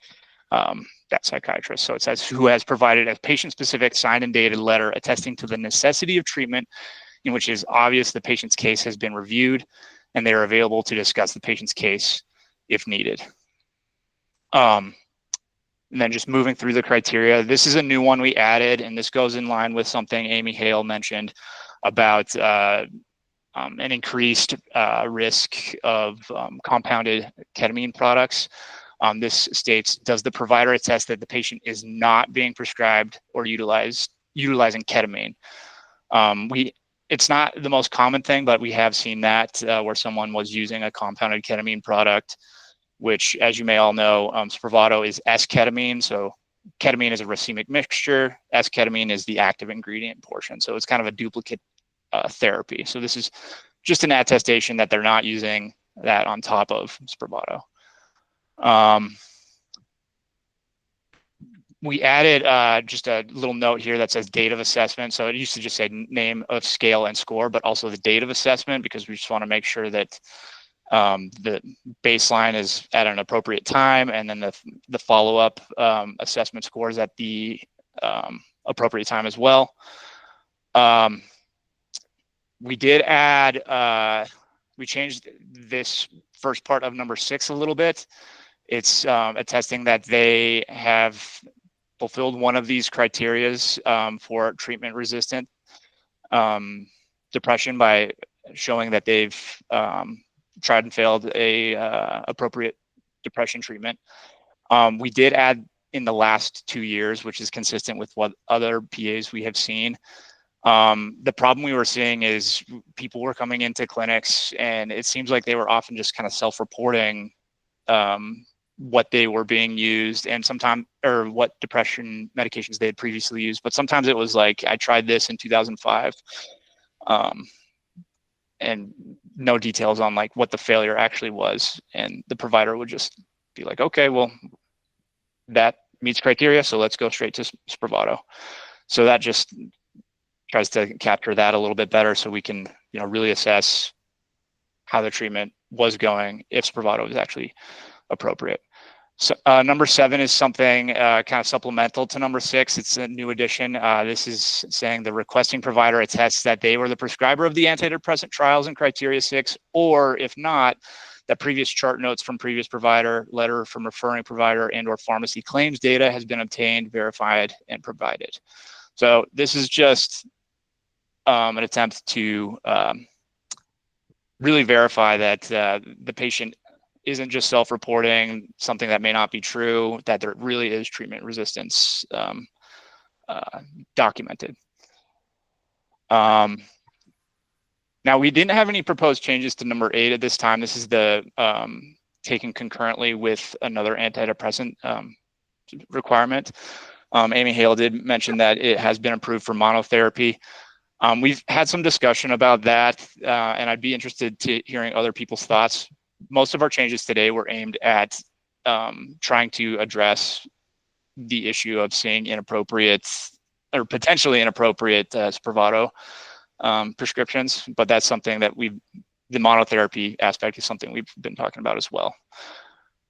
that psychiatrist. So it says who has provided a patient-specific signed and dated letter attesting to the necessity of treatment in which it is obvious the patient's case has been reviewed and they are available to discuss the patient's case if needed. And then just moving through the criteria, this is a new one we added, and this goes in line with something Amy Hale mentioned about an increased risk of compounded ketamine products. This states, does the provider attest that the patient is not being prescribed or utilizing ketamine? It's not the most common thing, but we have seen that where someone was using a compounded ketamine product, which, as you may all know, Spravato is S-ketamine. So ketamine is a racemic mixture. S-ketamine is the active ingredient portion. So it's kind of a duplicate therapy. So this is just an attestation that they're not using that on top of Spravato. We added just a little note here that says date of assessment. So it used to just say name of scale and score, but also the date of assessment, because we just want to make sure that the baseline is at an appropriate time, and then the follow-up assessment scores at the appropriate time as well. We did add, we changed this first part of number 6 a little bit. It's attesting that they have fulfilled one of these criterias for treatment-resistant depression by showing that they've tried and failed a appropriate depression treatment. We did add in the last 2 years, which is consistent with what other PAs we have seen. The problem we were seeing is people were coming into clinics, and it seems like they were often just kind of self-reporting what they were being used and sometimes, or what depression medications they had previously used. But sometimes it was like, I tried this in 2005, and no details on like what the failure actually was. And the provider would just be like, okay, well, that meets criteria, so let's go straight to Spravato. So that just tries to capture that a little bit better, so we can, really assess how the treatment was going, if Spravato was actually appropriate. So number 7 is something kind of supplemental to number 6. It's a new addition. This is saying the requesting provider attests that they were the prescriber of the antidepressant trials in criteria 6, or if not, that previous chart notes from previous provider, letter from referring provider, and or pharmacy claims data has been obtained, verified, and provided. So this is just an attempt to really verify that the patient isn't just self-reporting something that may not be true, that there really is treatment resistance documented. Now, we didn't have any proposed changes to number 8 at this time. This is the taken concurrently with another antidepressant requirement. Amy Hale did mention that it has been approved for monotherapy. We've had some discussion about that, and I'd be interested to hearing other people's thoughts. Most of our changes today were aimed at trying to address the issue of seeing inappropriate or potentially inappropriate Spravato prescriptions, but that's something that the monotherapy aspect is something we've been talking about as well.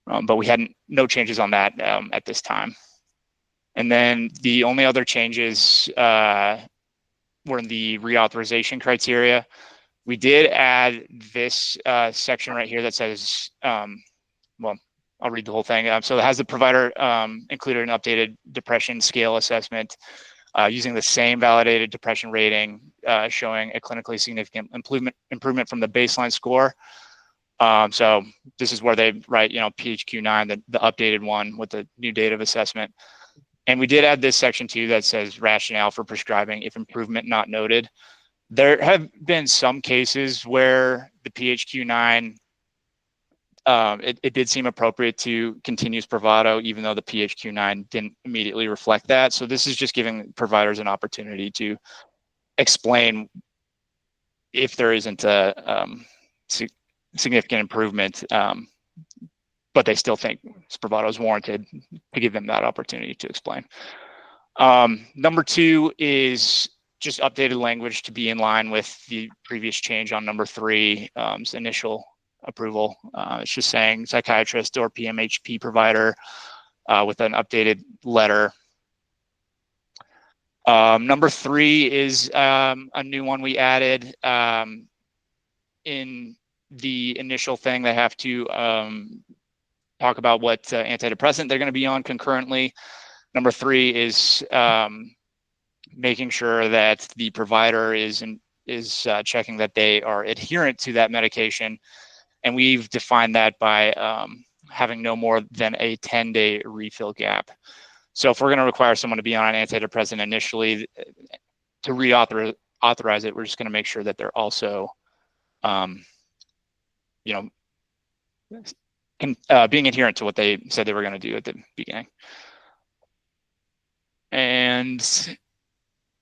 But we had no changes on that at this time. And then the only other changes were in the reauthorization criteria. We did add this section right here that says, well, I'll read the whole thing. So it has the provider included an updated depression scale assessment using the same validated depression rating, showing a clinically significant improvement from the baseline score. So this is where they write, PHQ-9, the updated one with the new date of assessment. And we did add this section too that says rationale for prescribing if improvement not noted. There have been some cases where the PHQ-9, it did seem appropriate to continue Spravato, even though the PHQ-9 didn't immediately reflect that. So this is just giving providers an opportunity to explain if there isn't a significant improvement, but they still think Spravato is warranted, to give them that opportunity to explain. Number 2 is just updated language to be in line with the previous change on number 3's initial approval. It's just saying psychiatrist or PMHP provider with an updated letter. Number 3 is a new one we added. In the initial thing, they have to talk about what antidepressant they're going to be on concurrently. Number 3 is making sure that the provider is checking that they are adherent to that medication. And we've defined that by having no more than a 10-day refill gap. So if we're going to require someone to be on an antidepressant initially, to authorize it, we're just going to make sure that they're also, being adherent to what they said they were going to do at the beginning. And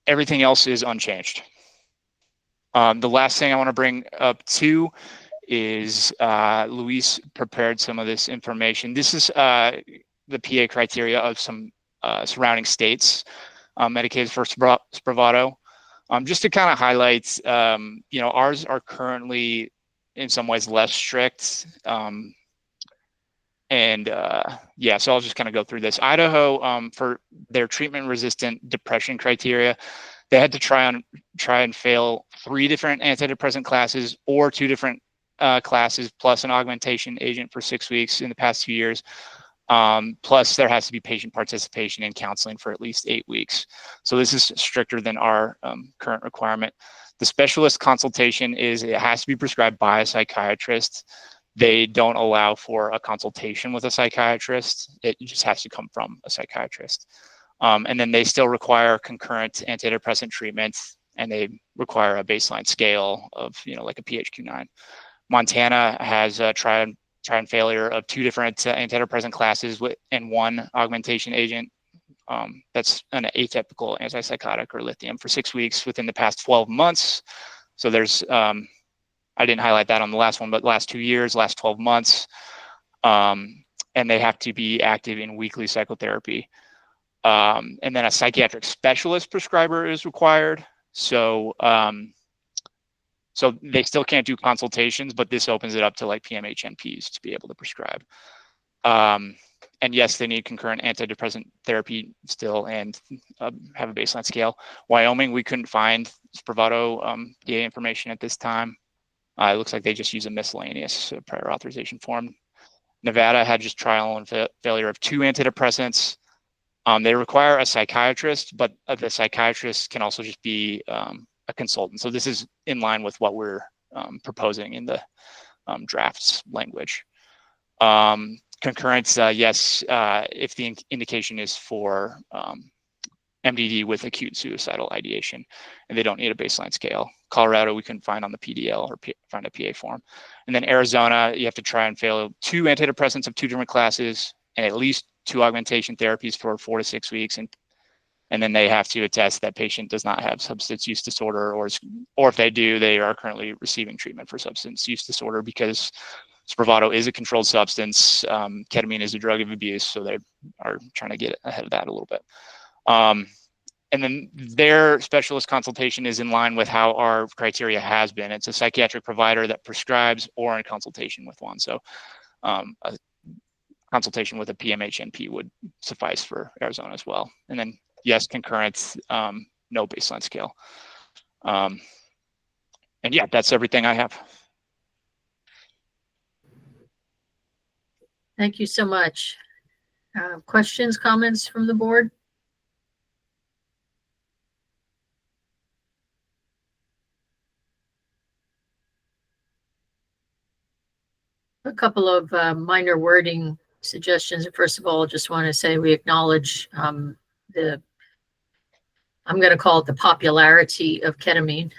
everything else is unchanged. The last thing I want to bring up too is Luis prepared some of this information. This is the PA criteria of some surrounding states Medicaid for Spravato. Just to kind of highlight, ours are currently in some ways less strict. So I'll just kind of go through this. Idaho, for their treatment-resistant depression criteria, they had to try and fail 3 different antidepressant classes or 2 different classes plus an augmentation agent for 6 weeks in the past 2 years. Plus, there has to be patient participation in counseling for at least 8 weeks. So this is stricter than our current requirement. The specialist consultation it has to be prescribed by a psychiatrist. They don't allow for a consultation with a psychiatrist. It just has to come from a psychiatrist. And then they still require concurrent antidepressant treatments, and they require a baseline scale of, like a PHQ-9. Montana has a try and failure of 2 different antidepressant classes and 1 augmentation agent. That's an atypical antipsychotic or lithium for 6 weeks within the past 12 months. So there's, I didn't highlight that on the last one, but last 2 years, last 12 months, and they have to be active in weekly psychotherapy. And then a psychiatric specialist prescriber is required. So So they still can't do consultations, but this opens it up to like PMHNPs to be able to prescribe. And yes, they need concurrent antidepressant therapy still and have a baseline scale. Wyoming, we couldn't find Spravato PA information at this time. It looks like they just use a miscellaneous prior authorization form. Nevada had just trial and failure of 2 antidepressants. They require a psychiatrist, but the psychiatrist can also just be a consultant. So this is in line with what we're proposing in the drafts language. Concurrence, yes, if the indication is for MDD with acute suicidal ideation, and they don't need a baseline scale. Colorado, we couldn't find on the PDL or find a PA form. And then Arizona, you have to try and fail 2 antidepressants of 2 different classes and at least 2 augmentation therapies for 4 to 6 weeks. And then they have to attest that patient does not have substance use disorder, or if they do, they are currently receiving treatment for substance use disorder, because Spravato is a controlled substance. Ketamine is a drug of abuse, so they are trying to get ahead of that a little bit. And then their specialist consultation is in line with how our criteria has been. It's a psychiatric provider that prescribes or in consultation with one. So a consultation with a PMHNP would suffice for Arizona as well. And then yes, concurrence, no baseline scale. And yeah, that's everything I have. Thank you so much. Questions, comments from the board? A couple of minor wording suggestions. First of all, I just want to say we acknowledge I'm going to call it the popularity of ketamine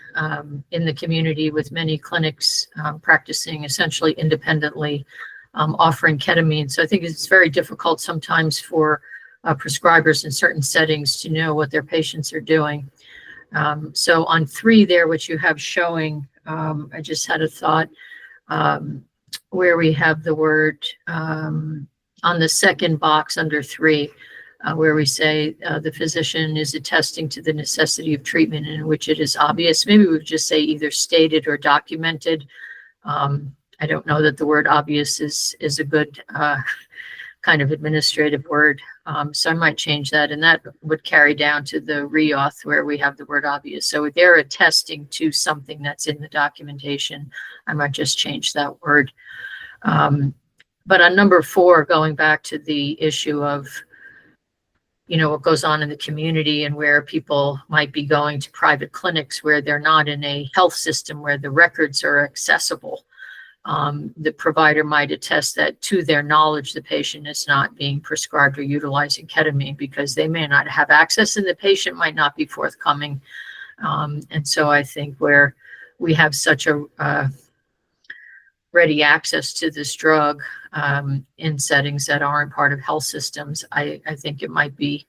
in the community, with many clinics practicing essentially independently, offering ketamine. So I think it's very difficult sometimes for prescribers in certain settings to know what their patients are doing. So on 3 there, which you have showing, I just had a thought where we have the word on the second box under 3, where we say the physician is attesting to the necessity of treatment in which it is obvious. Maybe we would just say either stated or documented. I don't know that the word obvious is a good kind of administrative word. So I might change that, and that would carry down to the reauth where we have the word obvious. So they're attesting to something that's in the documentation. I might just change that word. But on number 4, going back to the issue of, what goes on in the community and where people might be going to private clinics where they're not in a health system where the records are accessible. The provider might attest that to their knowledge, the patient is not being prescribed or utilizing ketamine because they may not have access and the patient might not be forthcoming. And so I think where we have such a ready access to this drug in settings that aren't part of health systems, I think it might be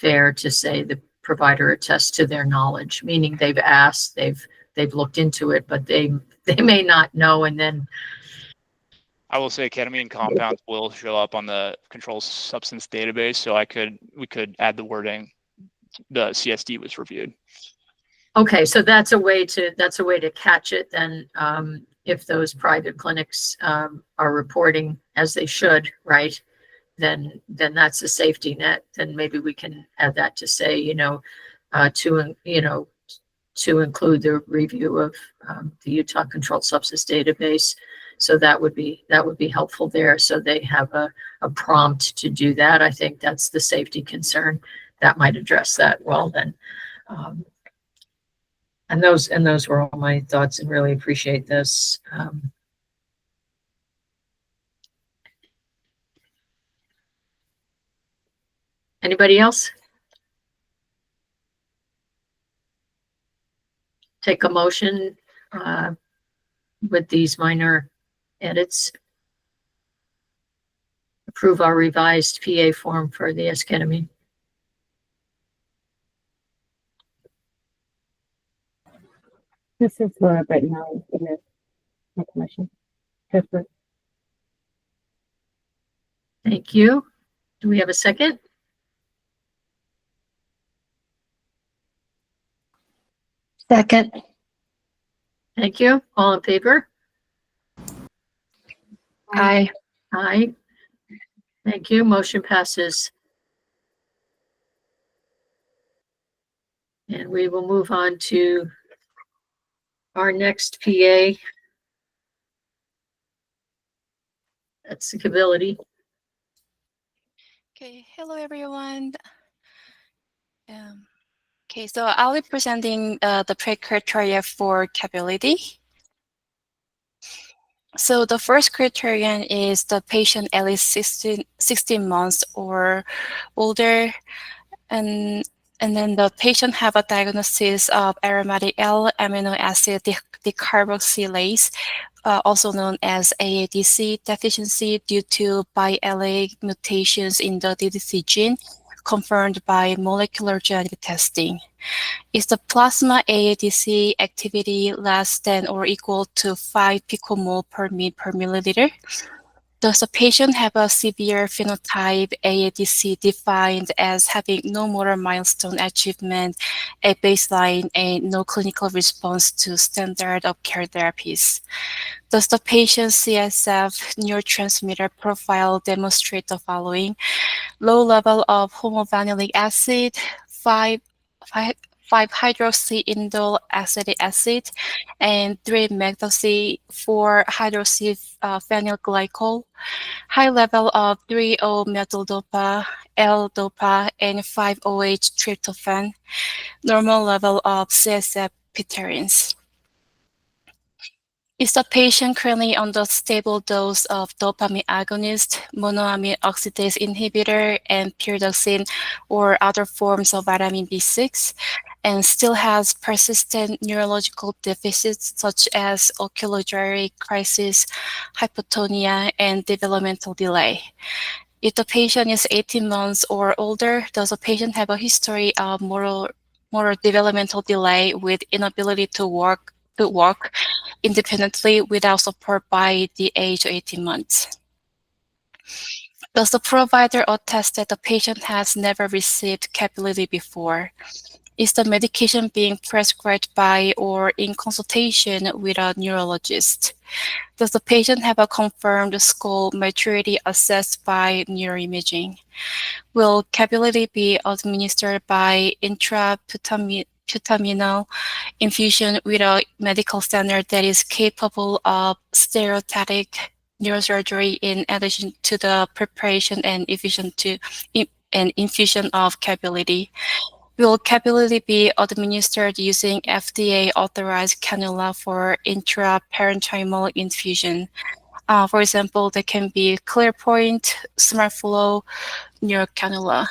fair to say the provider attests to their knowledge, meaning they've asked, they've looked into it, but they may not know. And then I will say ketamine compounds will show up on the controlled substance database, so we could add the wording, the CSD was reviewed. Okay, so that's a way to catch it then. If those private clinics are reporting as they should, right, then that's a safety net. Then maybe we can add that to say, to include the review of the Utah Controlled Substance Database. So that would be helpful there. So they have a prompt to do that. I think that's the safety concern. That might address that well then. And those were all my thoughts, and really appreciate this. Anybody else? Take a motion with these minor edits. Approve our revised PA form for the esketamine. This is Laura Brittenell in the commission. Pittsburgh. Thank you. Do we have a second? Second. Thank you. All in favor? Aye. Aye. Thank you. Motion passes. And we will move on to our next PA. That's capability. Okay, hello everyone. Okay, so I'll be presenting the criteria for capability. So the first criterion is the patient at least 16 months or older, and then the patient have a diagnosis of aromatic L-amino acid decarboxylase, also known as AADC deficiency due to biallelic mutations in the DDC gene, confirmed by molecular genetic testing. Is the plasma AADC activity less than or equal to 5 picomole per ml per milliliter? Does the patient have a severe phenotype AADC defined as having no motor milestone achievement at baseline and no clinical response to standard of care therapies? Does the patient's CSF neurotransmitter profile demonstrate the following? Low level of homovanillic acid, 5-hydroxyindole acetic acid, and 3-methoxy 4-hydroxyphenyl glycol, high level of 3-O-methyl-dopa, L-dopa, and 5-OH tryptophan, normal level of CSF piterins. Is the patient currently on the stable dose of dopamine agonist, monoamine oxidase inhibitor, and pyridoxine or other forms of vitamin B6, and still has persistent neurological deficits such as oculogyric crisis, hypotonia, and developmental delay? If the patient is 18 months or older, does the patient have a history of motor developmental delay with inability to walk independently without support by the age of 18 months? Does the provider attest that the patient has never received capability before? Is the medication being prescribed by or in consultation with a neurologist? Does the patient have a confirmed skull maturity assessed by neuroimaging? Will capability be administered by intraputaminal infusion with a medical standard that is capable of stereotactic neurosurgery in addition to the preparation and infusion of capability? Will capability be administered using FDA-authorized cannula for intraparenchymal infusion? For example, there can be ClearPoint, SmartFlow, neurocannula.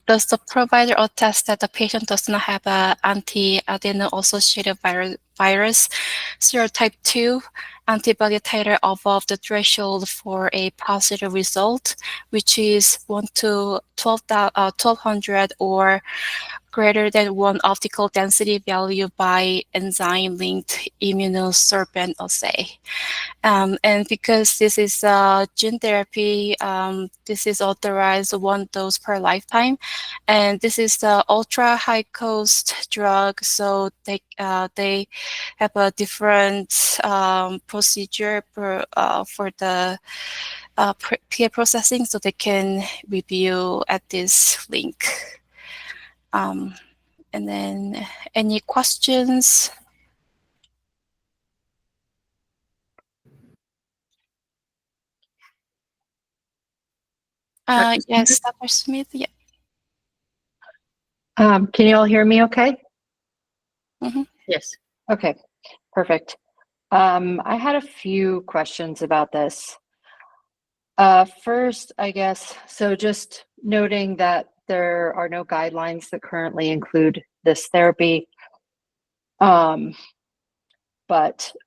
Does the provider attest that the patient does not have an anti-adeno-associated virus, serotype 2, antibody titer above the threshold for a positive result, which is 1 to 1200 or greater than 1 optical density value by enzyme-linked immunosorbent assay? And because this is gene therapy, this is authorized 1 dose per lifetime, and this is the ultra high cost drug, so they have a different procedure for the PA processing, so they can review at this link. And then any questions? Yes, Dr. Smith. Yeah. Can you all hear me okay? Yes. Okay, perfect. I had a few questions about this. First, I guess, so just noting that there are no guidelines that currently include this therapy. But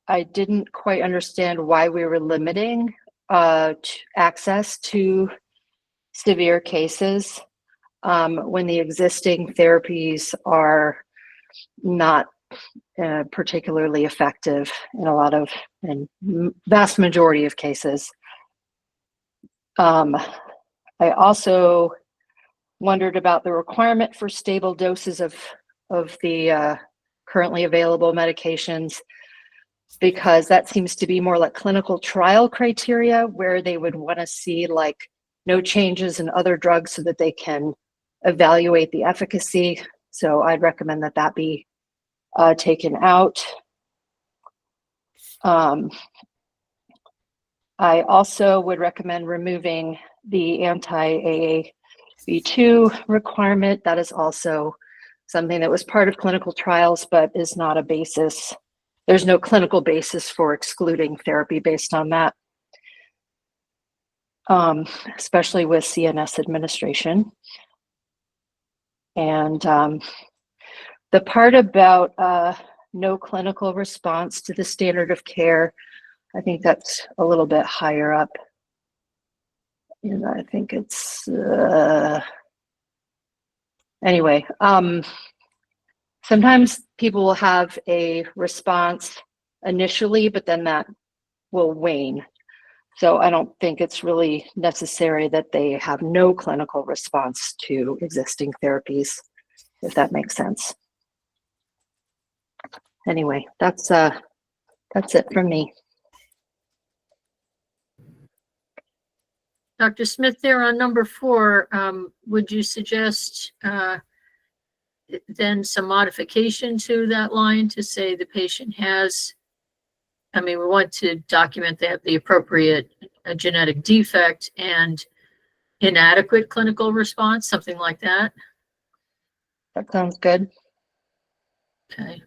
I didn't quite understand why we were limiting access to severe cases when the existing therapies are not particularly effective in vast majority of cases. I also wondered about the requirement for stable doses of the currently available medications, because that seems to be more like clinical trial criteria where they would want to see like no changes in other drugs so that they can evaluate the efficacy. So I'd recommend that that be taken out. I also would recommend removing the anti-AAV2 requirement. That is also something that was part of clinical trials, but is not a basis. There's no clinical basis for excluding therapy based on that, especially with CNS administration. And the part about no clinical response to the standard of care, I think that's a little bit higher up. And I think it's, anyway, sometimes people will have a response initially, but then that will wane. So I don't think it's really necessary that they have no clinical response to existing therapies, if that makes sense. Anyway, that's it from me. Dr. Smith, there on number 4, would you suggest then some modification to that line to say the patient has, I mean, we want to document they have the appropriate genetic defect and inadequate clinical response, something like that? That sounds good. Okay.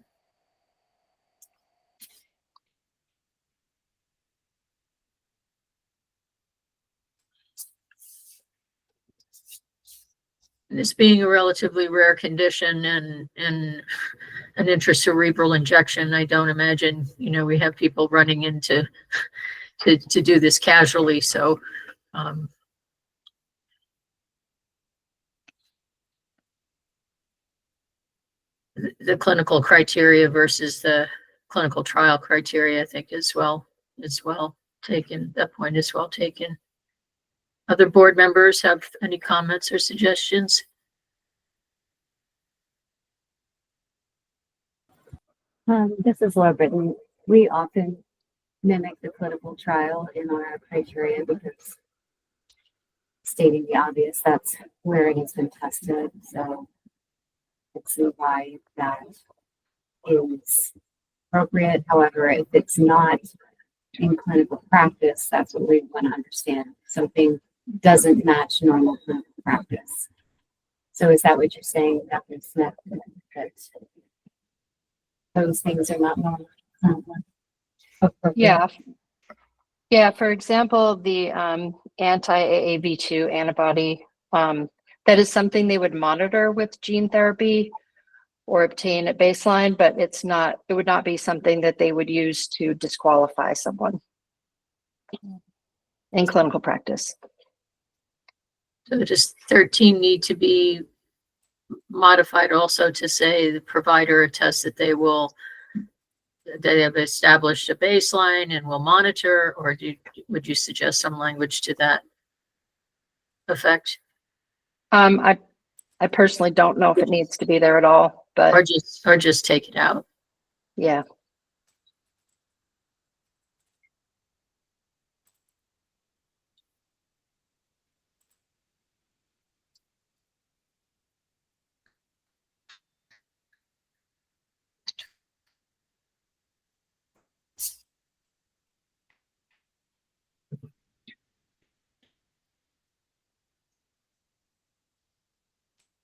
This being a relatively rare condition and an intracerebral injection, I don't imagine, you know, we have people running into to do this casually. So the clinical criteria versus the clinical trial criteria, I think is well taken. That point is well taken. Other board members have any comments or suggestions? This is Laura Britton. We often mimic the clinical trial in our criteria because, stating the obvious, that's where it has been tested. So let's see why that is appropriate. However, if it's not in clinical practice, that's what we want to understand. Something doesn't match normal clinical practice. So is that what you're saying, Dr. Smith? That those things are not normal? Yeah. Yeah, for example, the anti-AAV2 antibody, that is something they would monitor with gene therapy or obtain at baseline, but it would not be something that they would use to disqualify someone in clinical practice. So does 13 need to be modified also to say the provider attests that they have established a baseline and will monitor, or would you suggest some language to that effect? I personally don't know if it needs to be there at all, but Or just take it out. yeah.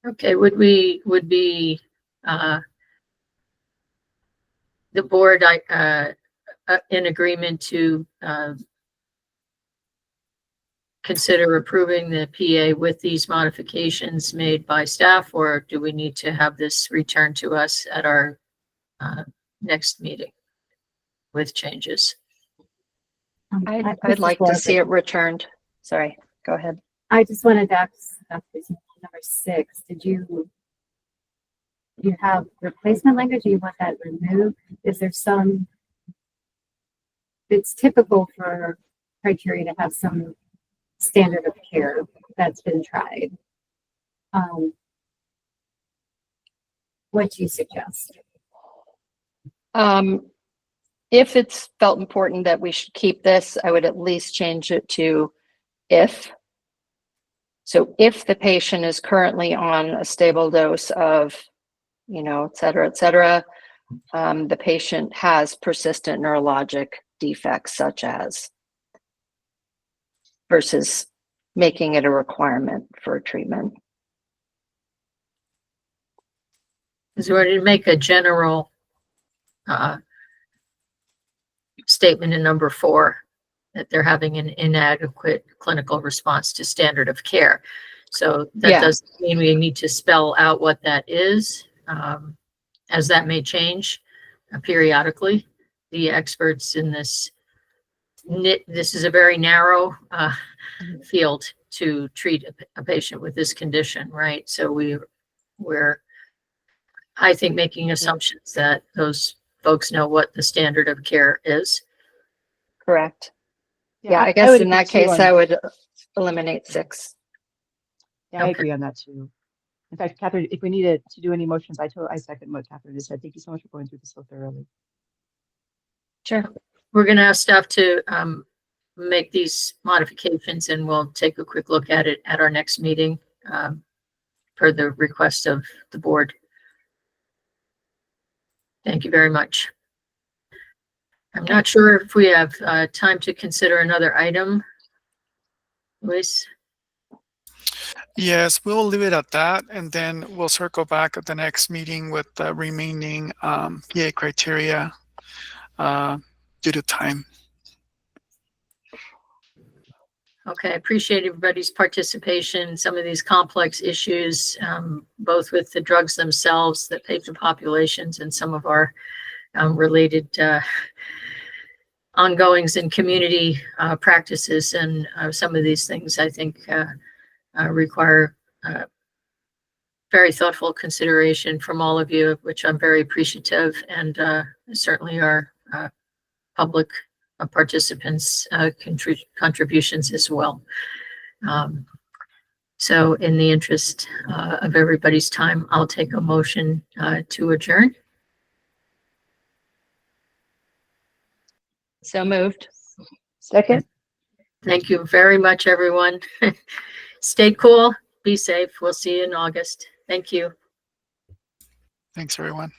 Okay, would be the board in agreement to consider approving the PA with these modifications made by staff, or do we need to have this returned to us at our next meeting with changes? I'd like to see it returned. Sorry, go ahead. I just wanted to ask number 6. Did you have replacement language? Do you want that removed? Is there some? It's typical for criteria to have some standard of care that's been tried. What do you suggest? If it's felt important that we should keep this, I would at least change it to if. So if the patient is currently on a stable dose of, et cetera, the patient has persistent neurologic defects such as, versus making it a requirement for treatment. Is there to make a general statement in number 4 that they're having an inadequate clinical response to standard of care. So that doesn't mean we need to spell out what that is, as that may change periodically. The experts in this is a very narrow field to treat a patient with this condition, right? So we're, I think, making assumptions that those folks know what the standard of care is. Correct. Yeah, I guess in that case, I would eliminate 6. Yeah, I agree on that too. In fact, Catherine, if we needed to do any motions, I second what Catherine just said. Thank you so much for going through this so thoroughly. Sure. We're going to ask staff to make these modifications, and we'll take a quick look at it at our next meeting per the request of the board. Thank you very much. I'm not sure if we have time to consider another item. Luis? Yes, we'll leave it at that, and then we'll circle back at the next meeting with the remaining PA criteria due to time. Okay, I appreciate everybody's participation. Some of these complex issues, both with the drugs themselves, the patient populations, and some of our related ongoings in community practices. And some of these things, I think, require very thoughtful consideration from all of you, which I'm very appreciative, and certainly our public participants' contributions as well. So in the interest of everybody's time, I'll take a motion to adjourn. So moved. Second. Thank you very much, everyone. Stay cool, be safe. We'll see you in August. Thank you. Thanks, everyone.